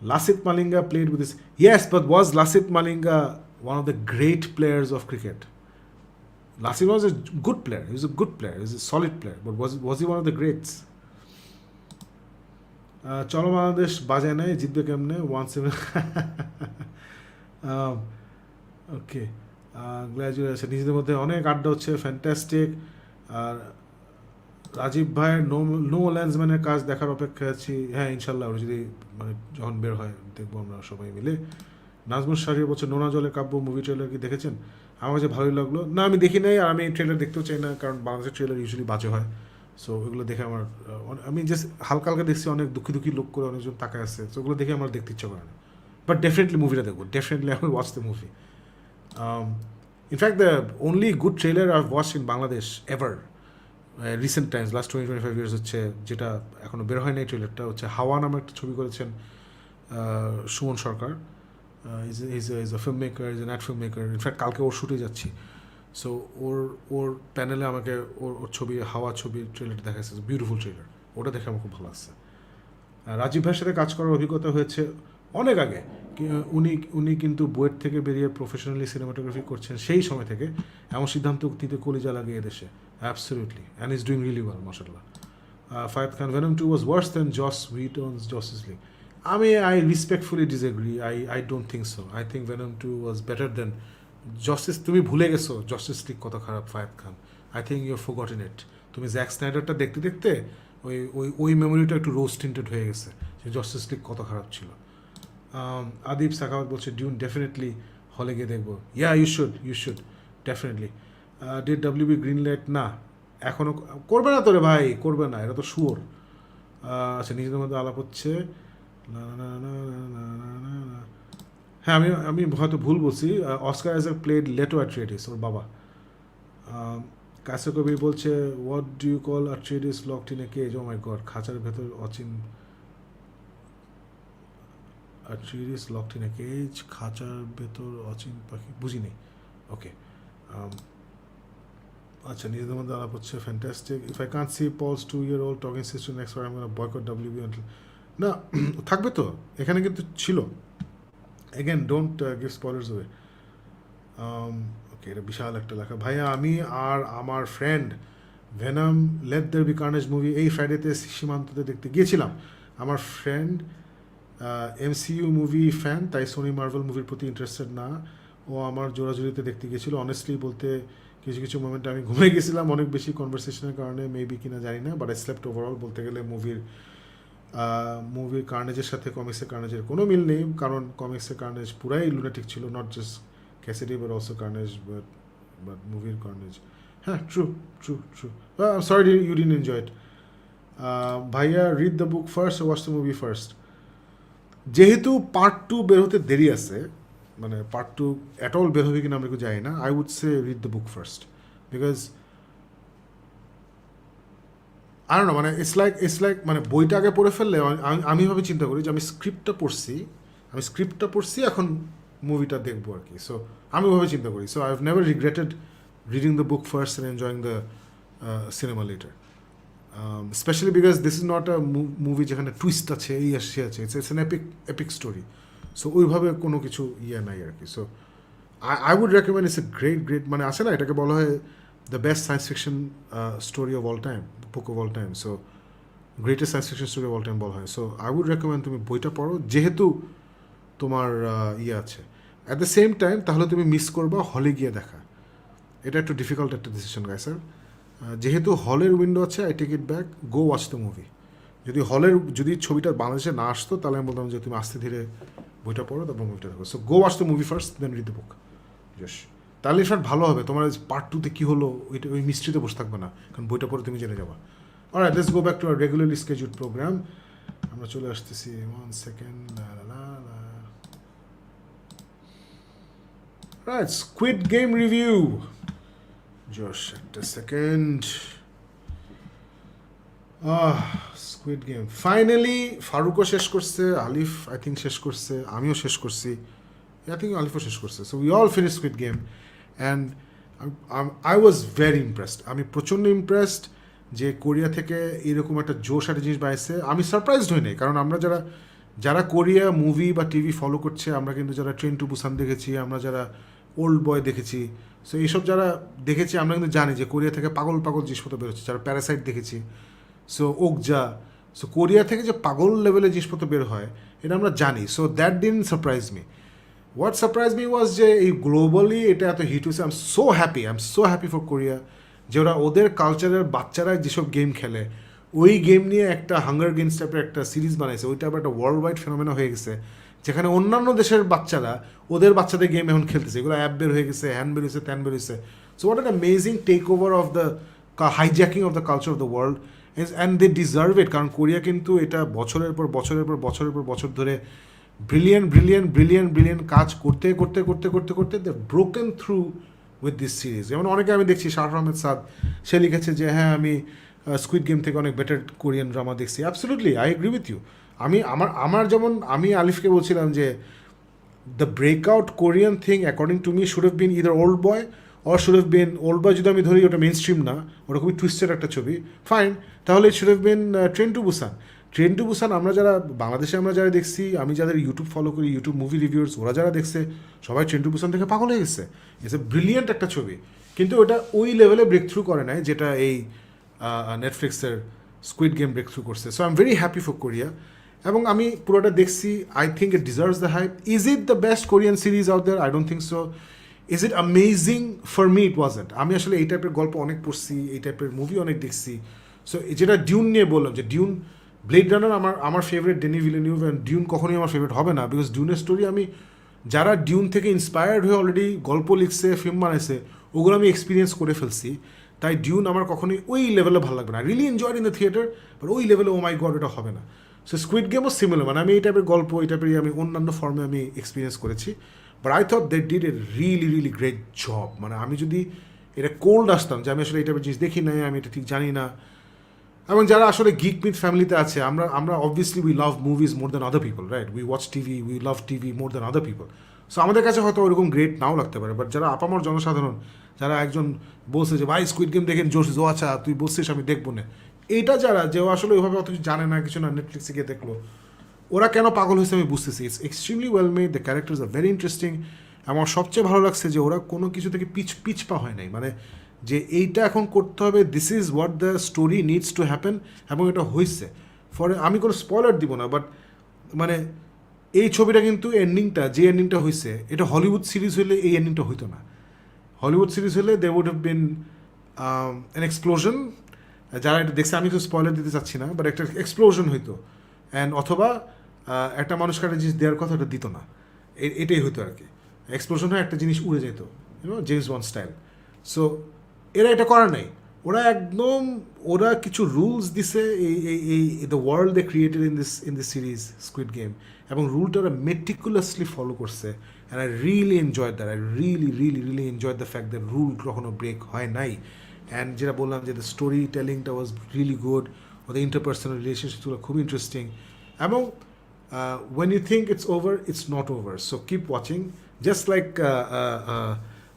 Lasith Malinga played with this. Yes, but was Lasith Malinga one of the great players of cricket? Lasith was a good player. He was a good player. He was a solid player. But was he one of the greats? চলো বাংলাদেশ বাজায় নাই, জিতবে কেমনে 1-7। ওকে, graduation. নিজেদের মধ্যে অনেক আড্ডা হচ্ছে, ফ্যান্টাস্টিক। আর রাজীব ভাইয়ের নো ল্যান্সম্যানের কাজ দেখার অপেক্ষা আছি। হ্যাঁ ইনশাল্লাহ, ওরা যদি মানে যখন বের হয় দেখবো আমরা সবাই মিলে। নাজমুল শাহরিয়ার বলছে নোনা জলের কাব্য মুভি ট্রেলার কি দেখেছেন? আমার কাছে ভালোই লাগলো। না আমি দেখি নাই, আর আমি ট্রেলার দেখতেও চাই না, কারণ বাংলাদেশের ট্রেলার ইউজুয়ালি বাজে হয়। সো ওগুলো দেখে আমার আমি জাস্ট হালকা হালকা দেখছি, অনেক দুঃখী লোক করে অনেকজন তাকায় আছে, সো ওগুলো দেখে আমার দেখতে ইচ্ছা করে না। বাট ডেফিনেটলি মুভিটা দেখবো, definitely I will watch the movie. In fact, the only good trailer I've watched in Bangladesh ever, recent Times last 20-25 years হচ্ছে, যেটা এখনও বের হয় নাই ট্রেলারটা, হচ্ছে হাওয়া নামে একটা ছবি করেছেন Suman Sarkar. Is a filmmaker, is a neat filmmaker. In fact কালকে ওর শ্যুটে যাচ্ছি, সো ওর প্যানেলে আমাকে ওর ছবি, হাওয়া ছবির ট্রেলারটা দেখাচ্ছে, বিউটিফুল ট্রেলার, ওটা দেখে আমার খুব ভালো লাগছে। রাজীব ভাইয়ের সাথে কাজ করার অভিজ্ঞতা হয়েছে অনেক আগে। উনি কিন্তু বুয়েট থেকে বেরিয়ে প্রফেশনালি সিনেমাটোগ্রাফি করছেন সেই সময় থেকে, এমন সিদ্ধান্ত নিতে কলিজা লাগে এদেশে, absolutely, and is doing really well, মাশাআল্লাহ। ফায়াদ খান, venom 2 was worse than Joss Whedon's Justice League. I respectfully disagree. I don't think so. I think Venom 2 was better than Justice. তুমি ভুলে গেছো Justice League কত খারাপ, ফায়াদ খান। I think you've forgotten it. তুমি Jack স্নাইডারটা দেখতে দেখতে ওই মেমোরিটা একটু রোজ টিন্টেড হয়ে গেছে যে জাস্টিস লিগ কত খারাপ ছিল। আদিব সাখাওয়াত বলছে ডিউন ডেফিনেটলি হলে গিয়ে দেখবো। You should definitely. Did WB green light? না, এখনও করবে না, তোরে ভাই করবে না, এটা তো শুয়োর। আচ্ছা, নিজেদের মধ্যে আলাপ হচ্ছে। হ্যাঁ, আমি হয়তো ভুল বলছি। Oscar Isaac played Leto Atreides, ওর বাবা। কাছে কবি বলছে what do you call Atreides locked in a cage? Oh my god, Khanchar ভেতর Ochin, Atreides locked in a cage, Khanchar ভেতর অচিন পাখি, বুঝি নেই। ওকে, আচ্ছা, নিজেদের মধ্যে আলাপ হচ্ছে, fantastic. If I can't see Paul's 2-year-old talking system next I am gonna boycott WB until. না, থাকবে তো, এখানে কিন্তু ছিল। Again, don't give spoilers way. Okay, এটা বিশাল একটা লেখা। ভাইয়া, আমি আর আমার friend Venom let there be Carnage movie এই ফ্রাইডেতে সীমান্ততে দেখতে গিয়েছিলাম। আমার ফ্রেন্ড MCU মুভি ফ্যান, তাই সোনি মার্ভেল মুভির প্রতি ইন্টারেস্টেড না। ও আমার জোরাজুরিতে দেখতে গিয়েছিল। অনেস্টলি বলতে কিছু কিছু মোমেন্টে আমি ঘুমিয়ে গেছিলাম অনেক বেশি কনভারসেশনের কারণে, মেবি কিনা জানি না, বাট আই স্লেপ্ট ওভারঅল। বলতে গেলে মুভির কার্নেজের সাথে কমিক্সের কার্নেজের কোনো মিল নেই, কারণ কমিক্সের কার্নেজ পুরাই লুনাটিক ছিল, not just Cassidy but also Carnage, but মুভির কার্নেজ, হ্যাঁ, true. Sorry you didn't enjoy it. ভাইয়া, read the book first, watch the movie first. যেহেতু পার্ট 2 বের হতে দেরি আছে, মানে পার্ট 2 অ্যাট অল বের হবে কিনা আমরা কেউ জানি না, I would say read the book first, because I don't know, মানে ইটস লাইক মানে বইটা আগে পড়ে ফেললে আমি ভাবে চিন্তা করি যে আমি স্ক্রিপ্টটা পড়ছি, এখন মুভিটা দেখবো আর কি। সো আমি ভাবে চিন্তা করি। So I have never regretted reading the book first and enjoying the cinema later, especially because this is not a movie যেখানে টুইস্ট আছে, এই আসছে আছে, it's an epic story. So ওইভাবে কোনো কিছু নাই আর কি। So I would recommend, it's a great, মানে আছে না, এটাকে বলা হয় the best science fiction story of all time, book of all time. So greatest science fiction story of all time বলা হয়। সো আই উড রেকমেন্ড তুমি বইটা পড়ো, যেহেতু তোমার আছে। অ্যাট দ্য সেম টাইম তাহলে তুমি মিস করবা হলে গিয়ে দেখা, এটা একটু ডিফিকাল্ট একটা ডিসিশন গাই স্যার। যেহেতু হলের উইন্ডো আছে, I take it back, go watch the movie. যদি ছবিটা বাংলাদেশে না আসতো, তাহলে আমি বলতাম যে তুমি আস্তে ধীরে বইটা পড়ো, তারপর মুভিটা দেখো। So go watch the movie first, then read the book. জাস, তাহলে ইনফ্যাক্ট ভালো হবে। তোমার পার্ট 2-তে কী হলো ওই মিস্ট্রিতে বসে থাকবে না, কারণ বইটা পড়ে তুমি জেনে যাবা। Alright, let's go back to our regularly scheduled program. আমরা চলে আসতেছি, 1 second. Right, Squid Game review. Josh, একটা সেকেন্ড। স্কুইড গেম ফাইনালি ফারুকও শেষ করছে, আলিফ আই থিঙ্ক শেষ করছে, আমিও শেষ করছি, আই থিঙ্ক আলিফও শেষ করছে। So we all finish squid game and I was very impressed. আমি প্রচণ্ড ইমপ্রেসড যে কোরিয়া থেকে এরকম একটা জোশ একটা জিনিস বাইছে। আমি সারপ্রাইজড হই নাই, কারণ আমরা যারা কোরিয়া মুভি বা টিভি ফলো করছে, আমরা কিন্তু যারা ট্রেন টু বুসান দেখেছি, আমরা যারা ওল্ড বয় দেখেছি, সো এইসব যারা দেখেছি, আমরা কিন্তু জানি যে কোরিয়া থেকে পাগল জিনিসপত্র বেরোচ্ছে। যারা প্যারাসাইট দেখেছি, সো ওকজা, সো কোরিয়া থেকে যে পাগল লেভেলের জিনিসপত্র বের হয়, এটা আমরা জানি। So that didn't surprise me. What surprise me was যে এই গ্লোবালি এটা এত হিট হয়েছে। I am so happy for Korea, যে ওদের কালচারের বাচ্চারা যেসব গেম খেলে, ওই গেম নিয়ে একটা হাঙ্গার গেমস টাইপের একটা সিরিজ বানাইছে। ওইটা আবার একটা ওয়ার্ল্ড ওয়াইড ফেনোমেনা হয়ে গেছে, যেখানে অন্যান্য দেশের বাচ্চারা ওদের বাচ্চাদের গেম এখন খেলতেছে। এগুলো অ্যাপ বের হয়ে গেছে, হ্যান্ড বের হয়েছে, ত্যান বের হয়েছে। So what an amazing take over of the hijacking of the culture of the world, and they deserve it. কারণ কোরিয়া কিন্তু এটা বছরের পর বছর ধরে ব্রিলিয়ান্ট কাজ করতে করতে করতে করতে করতে they broken through with this series. যেমন অনেকে আমি দেখছি, শাহরুখ আহমেদ সাদ, সে লিখেছে যে হ্যাঁ আমি স্কুইড গেম থেকে অনেক বেটার কোরিয়ান ড্রামা দেখছি। Absolutely I agree with you. আমার যেমন আমি আলিফকে বলছিলাম যে the breakout Korean thing according to me should have been either Old Boy or should have been, Old Boy যদি আমি ধরি ওটা মেন স্ট্রিম না, ওটা খুবই টুইস্টেড একটা ছবি, ফাইন, তাহলে it should have bin train to Busan. Train to Busan আমরা যারা বাংলাদেশে আমরা যারা দেখছি, আমি যাদের ইউটিউব ফলো করি, ইউটিউব মুভি রিভিউর্স, ওরা যারা দেখছে সবাই ট্রেন টু বুসান থেকে পাগল হয়ে গেছে। ইটস এ ব্রিলিয়েন্ট একটা ছবি, কিন্তু ওটা ওই লেভেলে ব্রেক থ্রু করে নাই যেটা এই নেটফ্লিক্সের স্কুইড গেম ব্রেক থ্রু করছে। So I am very happy for Korea, এবং আমি পুরোটা দেখছি। I think it deserves the hype. Is it the best Korean series out there? I don't think so. Is it amazing? For me it wasn't. আমি আসলে এই টাইপের গল্প অনেক পড়ছি, এই টাইপের মুভি অনেক দেখছি। সো যেটা ডিউন নিয়ে বললাম, যে ডিউন, ব্লেড রানার আমার ফেভারিট, ডেনি ভিলেনিউভ, অ্যান্ড ডিউন কখনোই আমার ফেভারিট হবে না, বিকজ ডিউনের স্টোরি আমি, যারা ডিউন থেকে ইন্সপায়ার্ড হয়ে অলরেডি গল্প লিখছে, ফিল্ম বানাইছে, ওগুলো আমি এক্সপিরিয়েন্স করে ফেলছি। তাই ডিউন আমার কখনোই ওই লেভেলে ভালো লাগবে না। Really enjoyed in the theatre, but ওই লেভেলে ও মাই গড এটা হবে না। সো স্কুইড গেমও সিমিলার, মানে আমি এই টাইপের গল্প, এই টাইপের আমি অন্যান্য ফর্মে আমি এক্সপিরিয়েন্স করেছি, but I thought they did a really great job. মানে আমি যদি এটা কোল্ড আসতাম যে আমি আসলে এই টাইপের জিনিস দেখি নাই, আমি এটা ঠিক জানি না, এবং যারা আসলে গিক মিথ ফ্যামিলিতে আছে, আমরা obviously we love movies more than other people, right? We watch TV, we love TV more than other people. So আমাদের কাছে হয়তো ওরকম গ্রেট নাও লাগতে পারে, বাট যারা আপামর জনসাধারণ, যারা একজন বলছে যে ভাই স্কুইড গেম দেখেন, জোশ জো, আচ্ছা তুই বলছিস আমি দেখবো না, এইটা যারা, যে আসলে ওইভাবে অত কিছু জানে না, কিছু না, নেটফ্লিক্সে গিয়ে দেখলো, ওরা কেন পাগল হয়েছে আমি বুঝতেছি। It's extremely well made, the characters are very interesting. আমার সবচেয়ে ভালো লাগছে যে ওরা কোনো কিছু থেকে পিছপা হয় নাই, মানে যে এইটা এখন করতে হবে, this is what the story needs to happen, এবং এটা হয়েছে। ফলে আমি কোনো স্পয়লার দিব না, বাট মানে এই ছবিটা কিন্তু এন্ডিংটা, যে এন্ডিংটা হয়েছে, এটা হলিউড সিরিজ হলে এই এন্ডিংটা হইতো না। হলিউড সিরিজ হলে they would have been an explosion. যারা এটা দেখছে, আমি তো স্পয়লার দিতে চাচ্ছি না, বাট একটা এক্সপ্লোশন হইতো, অ্যান্ড অথবা একটা মানুষকে একটা জিনিস দেওয়ার কথা, এটা দিত না, এটাই হইতো আর কি। এক্সপ্লোশন হয়, একটা জিনিস উড়ে যেত, জেমস বন্ড স্টাইল। সো এরা এটা করার নাই, ওরা একদম, ওরা কিছু রুলস দিছে, এই the world they created in this series Squid Game, এবং রুলটা ওরা মেটিকুলাসলি ফলো করছে, and I really enjoyed that. I really enjoyed the fact that rule কখনো ব্রেক হয় নাই। অ্যান্ড যেটা বললাম যে দ্য স্টোরি টেলিংটা ওয়াজ রিয়েলি গুড, ওদের ইন্টারপার্সোনাল রিলেশনশিপগুলো খুব ইন্টারেস্টিং, এবং when you think it's over, it's not over, so keep watching. Just like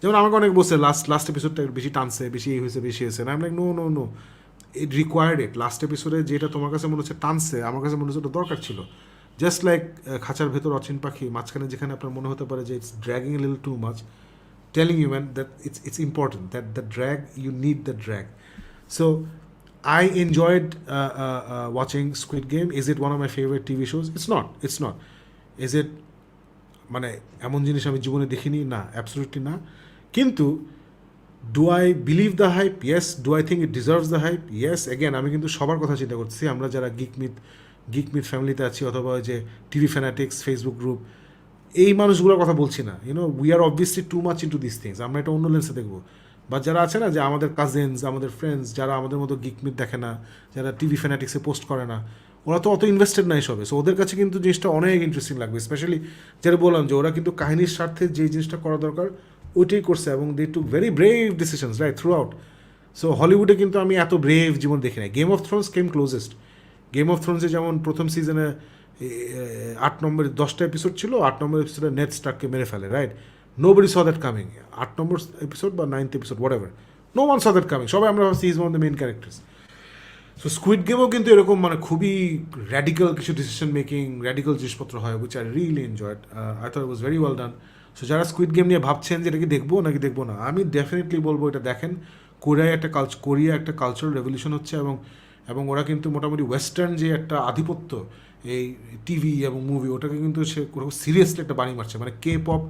যেমন আমাকে অনেক বলছে লাস্ট এপিসোডটা বেশি টানছে, বেশি হয়েছে, না আমি লাইক নো, ইট রিকোয়ার্ড ইট। লাস্ট এপিসোডে যেটা তোমার কাছে মনে হচ্ছে টানছে, আমার কাছে মনে হচ্ছে ওটা দরকার ছিল। জাস্ট লাইক খাঁচার ভেতর অচিন পাখি, মাঝখানে যেখানে আপনার মনে হতে পারে যে it's dragging a little too much, telling you man that it's important, that the drag, you need the drag. So I enjoyed watching Squid Game. Is it one of my favorite TV shows? It's not. Is it, মানে এমন জিনিস আমি জীবনে দেখিনি? না, absolutely না। কিন্তু do I believe the hype? Yes. Do I think it deserves the hype? Yes. Again আমি কিন্তু সবার কথা চিন্তা করছি, আমরা যারা গিক মিথ ফ্যামিলিতে আছি, অথবা যে টিভি ফ্যানাটিক্স ফেসবুক গ্রুপ, এই মানুষগুলোর কথা বলছি না। We are obviously too much into this things, আমরা এটা অন্য লেন্সে দেখবো। বা যারা আছে না, যে আমাদের কাজিনস, আমাদের ফ্রেন্ডস, যারা আমাদের মতো গিক মিথ দেখে না, যারা টিভি ফ্যানাটিক্সে পোস্ট করে না, ওরা তো অত ইনভেস্টেড নাই সবে। সো ওদের কাছে কিন্তু জিনিসটা অনেক ইন্টারেস্টিং লাগবে, স্পেশালি যেটা বললাম যে ওরা কিন্তু কাহিনীর স্বার্থে যে জিনিসটা করা দরকার ওইটাই করছে, এবং they took very brave decisions right throughout. So হলিউডে কিন্তু আমি এত ব্রেভ জীবন দেখি নাই। Game of Thrones came closest. Game of থ্রোনসে যেমন প্রথম সিজনে 8 নম্বর 10টা এপিসোড ছিল, 8 নম্বর এপিসোডে নেড স্টার্ককে মেরে ফেলে, right? Nobody saw that coming. 8 নম্বর এপিসোড বা 9th episode, whatever. No one saw that coming. সবাই আমরা ভাবছি is one of the main characters. So Squid গেমও কিন্তু এরকম, মানে খুবই র্যাডিক্যাল কিছু ডিসিশন মেকিং, র্যাডিক্যাল জিনিসপত্র হয়, which I really enjoyed. I thought it was very well done. So যারা স্কুইড গেম নিয়ে ভাবছেন যে এটা কি দেখবো নাকি দেখবো না, আমি ডেফিনেটলি বলবো এটা দেখেন। কোরিয়া একটা কালচারাল রেভলিউশন হচ্ছে, এবং ওরা কিন্তু মোটামুটি ওয়েস্টার্ন যে একটা আধিপত্য এই টিভি এবং মুভি, ওটাকে কিন্তু সে সিরিয়াসলি একটা বাণী মারছে। মানে K pop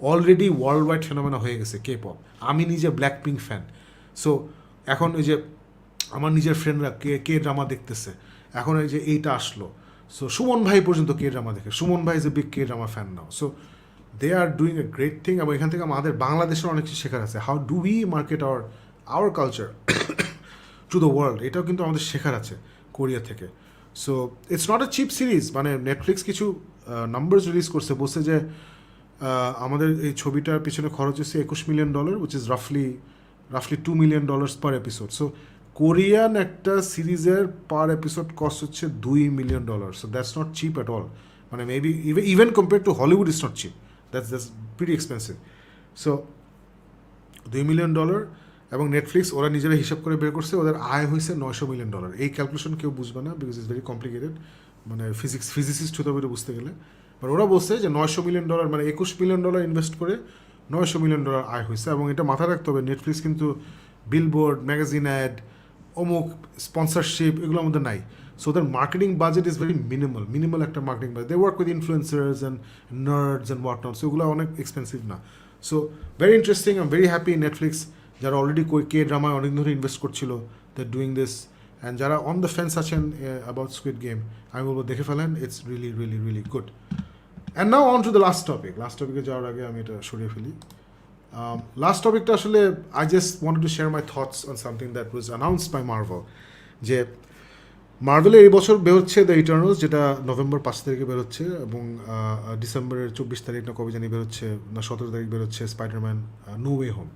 already world wide phenomena হয়ে গেছে কে পপ। আমি নিজে ব্ল্যাক পিঙ্ক ফ্যান। সো এখন ওই যে আমার নিজের ফ্রেন্ডরা কে ড্রামা দেখতেছে, এখন এই যে এইটা আসলো, সো সুমন ভাই পর্যন্ত কে ড্রামা দেখে, সুমন ভাই is a big K drama fan now. So they are doing a great thing, এবং এখান থেকে আমাদের বাংলাদেশের অনেক কিছু শেখার আছে। How do we market our culture to the world, এটাও কিন্তু আমাদের শেখার আছে কোরিয়া থেকে। So it's not a cheap series, মানে নেটফ্লিক্স কিছু নাম্বারস রিলিজ করছে, বলছে যে আমাদের এই ছবিটার পিছনে খরচ হচ্ছে $21 মিলিয়ন, উইচ ইজ রাফলি $2 million per episode. So Korean একটা সিরিজের পার এপিসোড কস্ট হচ্ছে $2 million, so that's not cheap at all. মানে maybe even compare to Hollywood it's not cheap, that's pretty expensive. So $2 million, এবং Netflix ওরা নিজেরা হিসাব করে বের করছে ওদের আয় হয়েছে $900 মিলিয়ন। এই ক্যালকুলেশন কেউ বুঝবে না, বিকজ ইটস ভেরি কমপ্লিকেটেড, মানে ফিজিসিস্ট হতে পারে বুঝতে গেলে। বাট ওরা বলছে যে $900 মিলিয়ন, মানে $21 মিলিয়ন ইনভেস্ট করে $900 মিলিয়ন আয় হয়েছে। এবং এটা মাথায় রাখতে হবে, নেটফ্লিক্স কিন্তু বিলবোর্ড, ম্যাগাজিন অ্যাড, অমুক স্পন্সরশিপ এগুলোর মধ্যে নাই। সো ওদের marketing budget is very minimal একটা marketing budget. They work with influencers and nerds and what not, so ওগুলো অনেক এক্সপেন্সিভ না। So very interesting, I am very happy Netflix যারা অলরেডি কে ড্রামায় অনেক ধরে ইনভেস্ট করছিল, দে ডুইং দিস। অ্যান্ড যারা অন দ্য ফেন্স আছেন অ্যাবাউট স্কুইড গেম, আমি বলবো দেখে ফেলেন, it's really good. And now on two the last টপিকে যাওয়ার আগে আমি এটা সরিয়ে ফেলি। লাস্ট টপিকটা আসলে I just wanted to share my thoughts on something that was announced by Marvel. যে মার্ভেলের এই বছর বেরোচ্ছে দ্য ইটার্নালস, যেটা নভেম্বর 5 তারিখে বেরোচ্ছে, এবং ডিসেম্বরের 24 তারিখ না কবে জানি বেরোচ্ছে, না 17 তারিখ বেরোচ্ছে Spiderman No Way Home.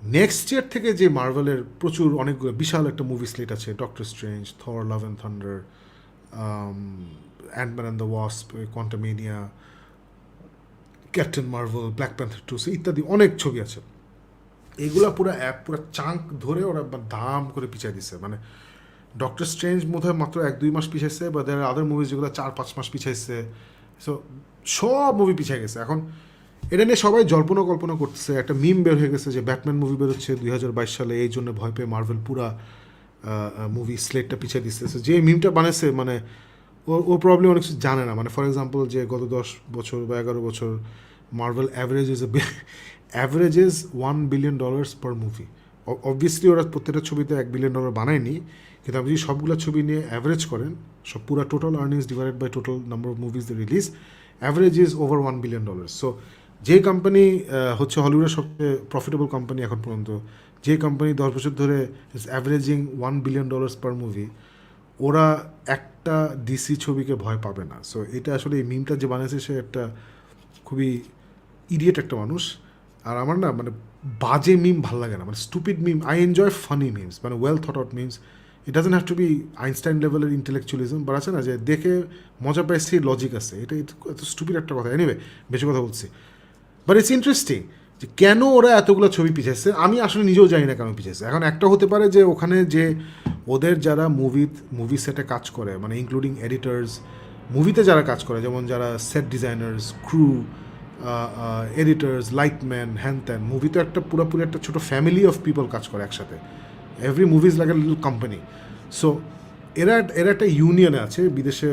Next year থেকে যে মার্ভেলের প্রচুর অনেকগুলো বিশাল একটা মুভি স্লেট আছে, Doctor Strange, Thor Love and Thunder, Antman and the Wasp, Quantumania, Captain Marvel, Black Panther 2 ইত্যাদি অনেক ছবি আছে। এগুলা পুরো চাঙ্ক ধরে ওরা দাম করে পিছিয়ে দিচ্ছে। মানে ডক্টর স্ট্রেঞ্জ বোধহয় মাত্র 1-2 মাস পিছাইছে, বা দের আদার মুভিজ যেগুলো 4-5 মাস পিছাইছে। সো সব মুভি পিছিয়ে গেছে। এখন এটা নিয়ে সবাই কল্পনা করতেছে, একটা মিম বের হয়ে গেছে যে ব্যাটম্যান মুভি বেরোচ্ছে 2022 সালে, এই জন্য ভয় পেয়ে মার্ভেল পুরা মুভি স্লেটটা পিছিয়ে দিচ্ছে। যে মিমটা বানাইছে, মানে ও প্রবলেম অনেক কিছু জানে না। মানে ফর এক্সাম্পল, যে গত 10 বছর বা 11 বছর মার্ভেল অ্যাভারেজেস $1 বিলিয়ন পার মুভি। অবভিয়াসলি ওরা প্রত্যেকটা ছবিতে $1 বিলিয়ন বানায়নি, কিন্তু আপনি যদি সবগুলো ছবি নিয়ে অ্যাভারেজ করেন, সব পুরো total earnings divided by total number of movies the release, average is over $1 billion. So যে কোম্পানি হচ্ছে হলিউডের সবচেয়ে প্রফিটেবল কোম্পানি এখন পর্যন্ত, যে কোম্পানি 10 বছর ধরে is averaging $1 billion per movie, ওরা একটা ডিসি ছবিকে ভয় পাবে না। সো এটা আসলে এই মিমটা যে বানিয়েছে সে একটা খুবই ইডিয়েট একটা মানুষ। আর আমার না মানে বাজে মিম ভাল লাগে না, মানে stupid meme. I enjoy funny memes, মানে well thought out memes. It doesn't have to be Einstein লেভেলের ইন্টেলেকচুয়ালিজম, বাট আছে না যে দেখে মজা পাইছি, লজিক আছে। এটা এত স্টুপিড একটা কথা। এনিওয়ে, বেশি কথা বলছি, বাট ইটস ইন্টারেস্টিং যে কেন ওরা এতগুলো ছবি পিছাইছে। আমি আসলে নিজেও জানি না কেন পিছাইছে। এখন একটা হতে পারে যে ওখানে যে ওদের যারা মুভি সেটে কাজ করে, মানে ইনক্লুডিং এডিটার্স, মুভিতে যারা কাজ করে, যেমন যারা set designers, crew, editors, lightman, হ্যান ত্যান, মুভিতে একটা পুরোপুরি একটা ছোটো ফ্যামিলি অফ পিপল কাজ করে একসাথে। Every movie is like a little company. So এরা একটা ইউনিয়নে আছে, বিদেশে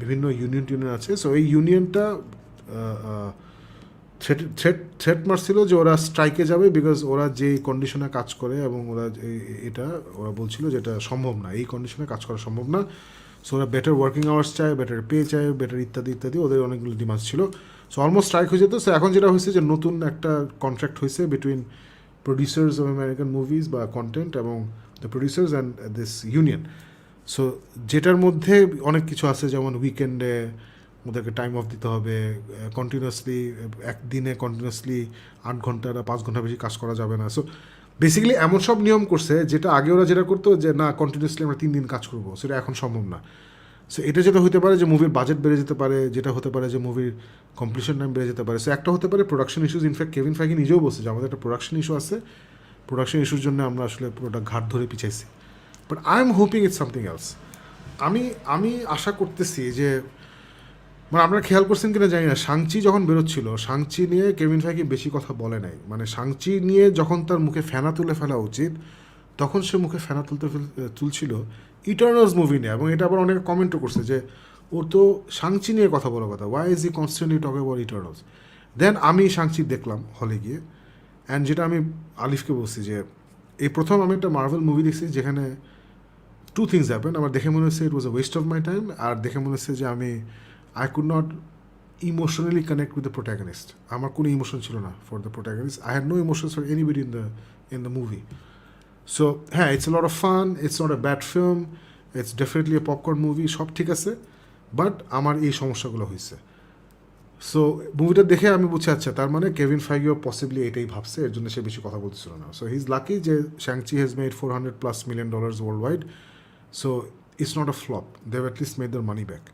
বিভিন্ন ইউনিয়ন আছে। সো এই ইউনিয়নটা থ্রেট মারছিল যে ওরা স্ট্রাইকে যাবে, বিকজ ওরা যে কন্ডিশনে কাজ করে, এবং ওরা ওরা বলছিল যে এটা সম্ভব না, এই কন্ডিশনে কাজ করা সম্ভব না। সো ওরা বেটার ওয়ার্কিং আওয়ার্স চায়, বেটার পে চায়, বেটার ইত্যাদি ওদের অনেকগুলো ডিমান্ড ছিল। সো অলমোস্ট স্ট্রাইক হয়ে যেত। সো এখন যেটা হয়েছে যে নতুন একটা কন্ট্রাক্ট হয়েছে between producers of American movies বা কন্টেন্ট এবং the producers and this union. So যেটার মধ্যে অনেক কিছু আছে, যেমন উইকেন্ডে ওদেরকে টাইম অফ দিতে হবে, কন্টিনিউয়াসলি একদিনে কন্টিনিউয়াসলি 8 ঘন্টা বা 5 ঘন্টা বেশি কাজ করা যাবে না। সো বেসিক্যালি এমন সব নিয়ম করছে যেটা আগে ওরা যেটা করতো যে না কন্টিনিউয়াসলি আমরা 3 দিন কাজ করবো, সেটা এখন সম্ভব না। সো এটা যেটা হতে পারে যে মুভির বাজেট বেড়ে যেতে পারে, যেটা হতে পারে যে মুভির কমপ্লিশন টাইম বেড়ে যেতে পারে। সো একটা হতে পারে প্রোডাকশন ইস্যুস। ইনফ্যাক্ট কেভিন ফাইগি নিজেও বলছে যে আমাদের একটা প্রোডাকশন ইস্যু আছে, প্রোডাকশন ইস্যুর জন্য আমরা আসলে পুরোটা ঘাট ধরে পিছাইছি। But I am hoping it's something else. আমি আশা করতেছি যে, মানে আপনারা খেয়াল করছেন কিনা জানি না, সাংচি যখন বেরোচ্ছিল, সাংচি নিয়ে কেভিন ফাইগি বেশি কথা বলে নাই। মানে সাংচি নিয়ে যখন তার মুখে ফেনা তুলে ফেলা উচিত, তখন সে মুখে ফেনা তুলছিল ইটার্নালস মুভি নিয়ে। এবং এটা আবার অনেকে কমেন্টও করছে যে ওর তো সাংচি নিয়ে কথা বলার কথা, why is he constantly talk about Eternals. Then আমি সাংচি দেখলাম হলে গিয়ে, অ্যান্ড যেটা আমি আলিফকে বলছি যে এই প্রথম আমি একটা মার্ভেল মুভি দেখছি যেখানে 2 things হ্যাপেন। আমার দেখে মনে হচ্ছে ইট ওয়াজ আ ওয়েস্ট অফ মাই টাইম, আর দেখে মনে হচ্ছে যে I could not emotionally connect with the protagonist. আমার কোনো ইমোশন ছিল না for the protagonist. I had no emotions for anybody in the movie. So হ্যাঁ, it's a lot of fun, it's not a bad film, it's definitely a popcorn movie, সব ঠিক আছে। But আমার এই সমস্যাগুলো হয়েছে। সো মুভিটা দেখে আমি বুঝছি আচ্ছা তার মানে কেভিন ফাইগিও পসিবলি এটাই ভাবছে, এর জন্য সে বেশি কথা বলছিল না। সো হি ইজ লাকি যে শ্যাংচি has made $400+ million world wide, so it's not a flop, they've at least made their money back.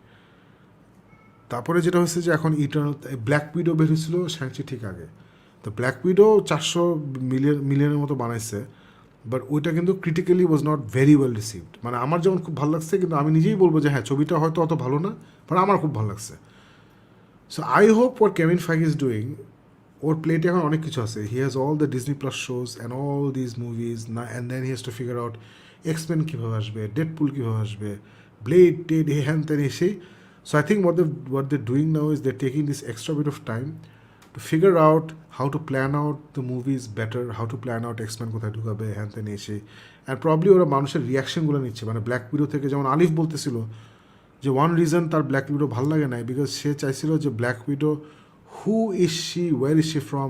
তারপরে যেটা হয়েছে যে এখন ইটার্নাল ব্ল্যাক উইডো বের হয়েছিল শ্যাংচি ঠিক আগে, তো ব্ল্যাক উইডো 400 মিলিয়নের মতো বানাইছে, বাট ওইটা কিন্তু critically was not very well received. মানে আমার যেমন খুব ভালো লাগছে, কিন্তু আমি নিজেই বলবো যে হ্যাঁ ছবিটা হয়তো অত ভালো না, বাট আমার খুব ভালো লাগছে। So I hope what Kevin Feige is doing, ওর প্লেটে এখন অনেক কিছু আছে, he has all the Disney plus shows and all these movies না, and then he has to figure out X Men কীভাবে আসবে, ডেডপুল কীভাবে আসবে, ব্লেড টেড হ্যান ত্যান এসে। So I think what they're doing now is they're taking this extra bit of time to figure out how to plan out the movies better, how to plan out X-Men কোথায় ঢুকাবে হ্যান ত্যান এসে, and probably ওরা মানুষের রিয়াকশনগুলো নিচ্ছে। মানে black widow থেকে যেমন আলিফ বলতেছিল যে ওয়ান রিজন তার ব্ল্যাক উইডো ভালো লাগে না, বিকজ সে চাইছিল যে Black Widow who is she, where is she from,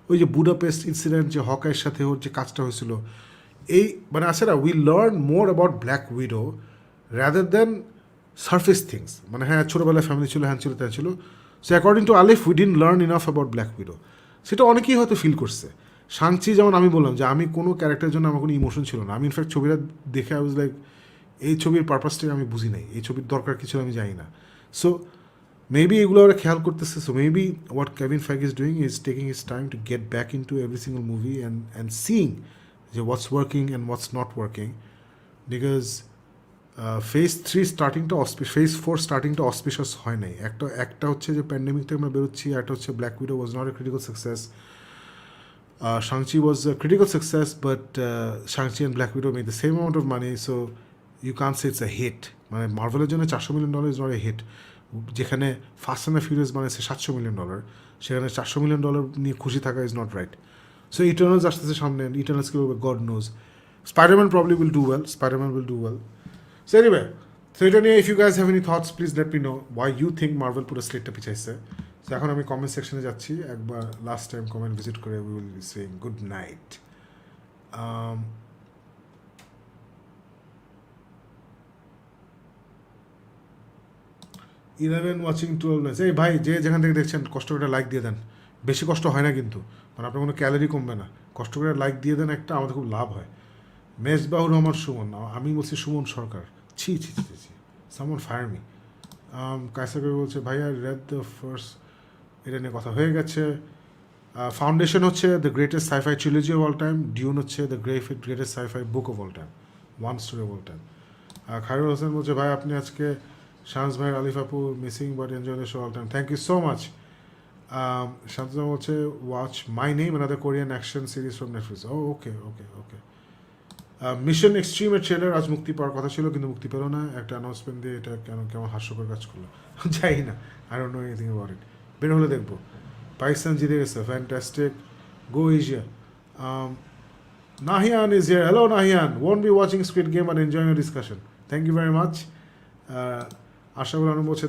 ওই যে বুডাপেস্ট ইনসিডেন্ট যে হকাইয়ের সাথে ওর যে কাজটা হয়েছিল, এই মানে আছে না, we learn more about black widow rather than surface things. মানে হ্যাঁ ছোটোবেলায় ফ্যামিলি ছিল, হ্যাঁ ছিল ত্যান ছিল, so according to Alif we didn't learn enough about black widow. সেটা অনেকেই হয়তো ফিল করছে। শাংচি যেমন আমি বললাম যে আমি কোনো ক্যারেক্টারের জন্য আমার কোনো ইমোশন ছিল না, আমি ইনফ্যাক্ট ছবিটা দেখে আই ওয়াজ লাইক এই ছবির পারপাসটাকে আমি বুঝি নাই, এই ছবির দরকার কিছু আমি জানি না। সো মেবি এগুলো ওরা খেয়াল করতেছে। So maybe what Kevin Feige is doing is taking his time to get back in to every single movie and seeing যে what's working and what's not working, because phase 3 স্টার্টিংটা phase 4 স্টার্টিংটা auspicious হয় নাই। একটা হচ্ছে যে pandemic থেকে আমরা বেরোচ্ছি, একটা হচ্ছে Black Widow was not a critical success, Shang Chi was a critical success, but Shang Chi and Black Widow made the same amount of money, so you can't say it's a hit. মানে মার্ভেলের জন্য $400 million is not a hit, যেখানে Fast and the Furious বানাইছে $700 million, সেখানে $400 million নিয়ে খুশি থাকা is not right. So Eternals আসতেছে সামনে, ইটার্নালস কি বলবে god knows, Spiderman probably will do well, Spiderman will do well. So anyway, so এটা নিয়ে if you guys have any thoughts, please let me know why you think Marvel পুরো স্লেটটা পিছাইছে। So এখন আমি comment সেকশনে যাচ্ছি, একবার লাস্ট টাইম কমেন্ট ভিজিট করে we will be saying good night. 11 watching 12 minutes. এই ভাই যে যেখান থেকে দেখছেন কষ্ট করে লাইক দিয়ে দেন, বেশি কষ্ট হয় না কিন্তু, মানে আপনার কোনো ক্যালোরি কমবে না, কষ্ট করে লাইক দিয়ে দেন একটা, আমাদের খুব লাভ হয়। মেজবাহুর রহমান সুমন, আমি বলছি সুমন সরকার, ছি ছি ছি ছি, সামন ফায়ার মি। কায়সার বলছে ভাইয়া রেড দ্য ফার্স্ট, এটা নিয়ে কথা হয়ে গেছে। ফাউন্ডেশন হচ্ছে the greatest scifi trilogy of all time, Dune হচ্ছে the greatest scifi book of all time, one story of all time. Khairul Hossain বলছে ভাই আপনি আজকে শাহজ ভাই আলিফ আপু missing but enjoy the show all time, thank you so much. Shantona বলছে watch my name another Korean action series from Netflix, ও okay okay okay. Mission এক্সট্রিমের ট্রেলার আজ মুক্তি পাওয়ার কথা ছিল কিন্তু মুক্তি পেল না, একটা অ্যানাউন্সমেন্ট দিয়ে এটা কেমন হাস্যকর কাজ করলো যাই না, I don't know anything about it, বের হলে দেখবো। পাকিস্তান জিতে গেছে, fantastic, go Asia. Nahian is here, hello Nahian, won't be watching Squid Game but enjoying your discussion, thank you very much. Ashabul Anu বলছে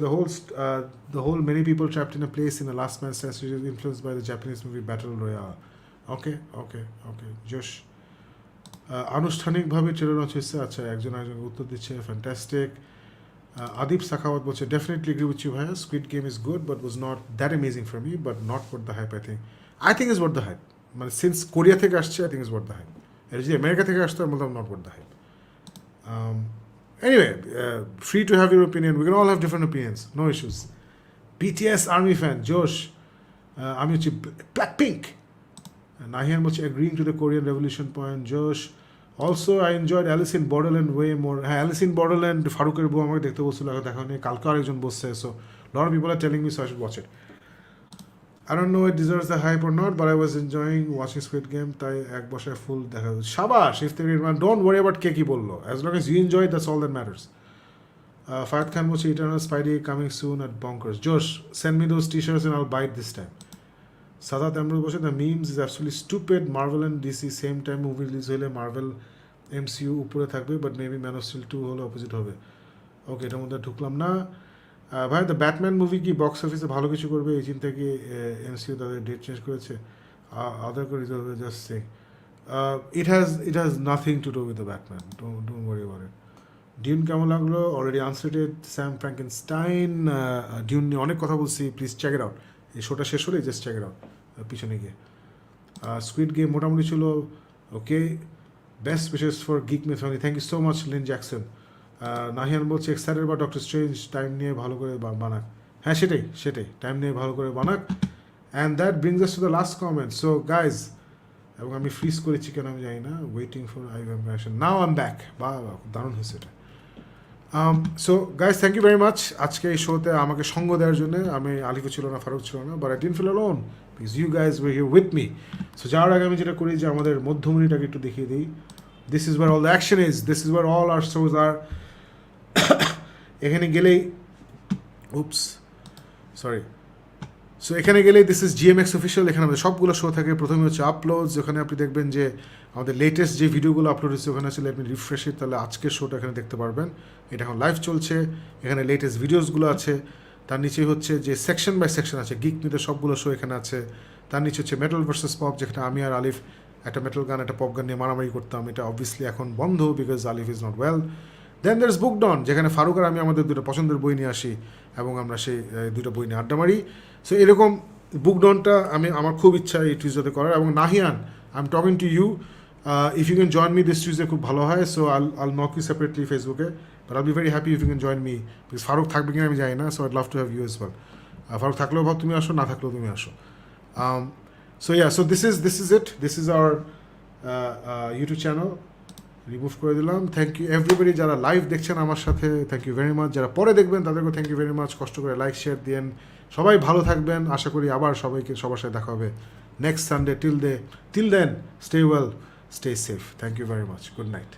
the whole many people trapped in a place in the Last Man Standing series influenced by the Japanese movie Battle Royale, okay Josh আনুষ্ঠানিকভাবে trailer launch হয়েছে, আচ্ছা একজন উত্তর দিচ্ছে, fantastic. Adib Sakhawat বলছে definitely agri with you ভাইয়া, squid game is good but was not that amazing for me, but not watt the hype, I think is watt the hype, মানে since Korea থেকে আসছে I think is watt the hype, এটা যদি America থেকে আসতো আমি বলতাম not watt the hype. Anyway, free to have your opinion, we can all have different opinions, no issues. BTS army fan Josh, আমি হচ্ছে Blackpink. Nahian বলছে agreeing to the Korean revolution point, Josh. Also I enjoyed Alice in Borderland way more. হ্যাঁ Alice in Borderland ফারুকের বউ আমাকে দেখতে বলছিল, দেখা নেই, কালকে আরেকজন বসছে, so lot of people are telling me so I should watch it. I don't know it deserves the hype or not, but I was enjoying watching Squid Game, তাই এক বছর ফুল দেখা, শাবাশ ইফতেখার মান, don't worry about কে কি বললো, as long as you enjoy it, that's all that matters. Fayed Khan বলছে Eternal Spidey coming soon at Bonkers. Josh, send me those t-shirts and I'll buy it this time. Sadat Amrul বলছে the memes is absolutely stupid, Marvel and DC same time movie release হলে Marvel MCU উপরে থাকবে, but maybe Man of Steel 2 হলে opposite হবে। ওকে এটার মধ্যে ঢুকলাম না। ভাই দ্য ব্যাটম্যান মুভি কি বক্স অফিসে ভালো কিছু করবে এই চিন্তা কি এমসিইউ তাদের ডেট চেঞ্জ করেছে, আদার করে just say it has nothing to do with the Batman, don't worry about it. Dune কেমন লাগলো? অলরেডি আনসেটেড স্যাম ফ্র্যাঙ্কেনস্টাইন। ডিউন নিয়ে অনেক কথা বলছি, প্লিজ চেক ইট আউট। এই শোটা শেষ হলেই জাস্ট চেক ইট আউট পিছনে গিয়ে। স্কুইড গেম মোটামুটি ছিল okay. Best wishes for geek myth family, thank you so much Lin Jackson. Nahian বলছে এক্সাইটেড বা ডক্টর স্ট্রেঞ্জ, টাইম নিয়ে ভালো করে বানাক। হ্যাঁ সেটাই টাইম নিয়ে ভালো করে বানাক। And that brings us to the last comment. So guys, এবং আমি ফ্রিজ করেছি কেন আমি জানি না, ওয়েটিং ফর আইভ্যাম connection, now I am back. বা দারুণ হয়েছে এটা। So guys, thank you very much আজকে এই শোতে আমাকে সঙ্গ দেওয়ার জন্য। আমি আলিফও ছিল না, ফারুক ছিল না, but I didn't feel alone because you guys were here with me. So যাওয়ার আগে আমি যেটা করি যে আমাদের মধ্যমণিটাকে একটু দেখিয়ে দিই। This is where all the action is, this is where all our shows are. এখানে গেলেই সরি, সো এখানে গেলেই দিস ইজ জিএমএক্স অফিসিয়াল। এখানে আমাদের সবগুলো শো থাকে। প্রথমে হচ্ছে আপলোডস, ওখানে আপনি দেখবেন যে আমাদের লেটেস্ট যে ভিডিওগুলো আপলোড হচ্ছে ওখানে আসলে আপনি রিফ্রেশ ইট, তাহলে আজকের শোটা এখানে দেখতে পারবেন। এটা এখন লাইভ চলছে, এখানে লেটেস্ট ভিডিওসগুলো আছে। তার নিচেই হচ্ছে যে সেকশন বাই সেকশন আছে, গিক মিথের সবগুলো শো এখানে আছে। তার নিচে হচ্ছে মেটাল ভার্সেস পপ, যেখানে আমি আর আলিফ একটা মেটাল গান একটা পপ গান নিয়ে মারামারি করতাম। এটা অবভিয়াসলি এখন বন্ধ because Alif is not well. Then there is booked on, যেখানে ফারুক আর আমি আমাদের দুটো পছন্দের বই নিয়ে আসি এবং আমরা সেই দুটো বই নিয়ে আড্ডা মারি। সো এরকম বুকডনটা আমার খুব ইচ্ছা এই টিউজডেতে করার। এবং Nahian, I am talking to you, if you can join me this Tuesday খুব ভালো হয়। So I'll knock you separately ফেসবুকে, but I'll be very happy if you can join me, because Faruk থাকবে কিনা আমি জানি না। So I'd love to have you as well. Faruk থাকলেও ভাব তুমি আসো, না থাকলেও তুমি আসো। So yeah, so this is it, this is our YouTube channel. Remove করে দিলাম। থ্যাংক ইউ এভরিবডি যারা লাইভ দেখছেন আমার সাথে, থ্যাংক ইউ ভেরি মাচ। যারা পরে দেখবেন তাদেরকেও থ্যাংক ইউ ভেরি মাচ। কষ্ট করে লাইক শেয়ার দিন। সবাই ভালো থাকবেন, আশা করি আবার সবার সাথে দেখা হবে next Sunday. Till then stay well, stay safe. Thank you very much, good night.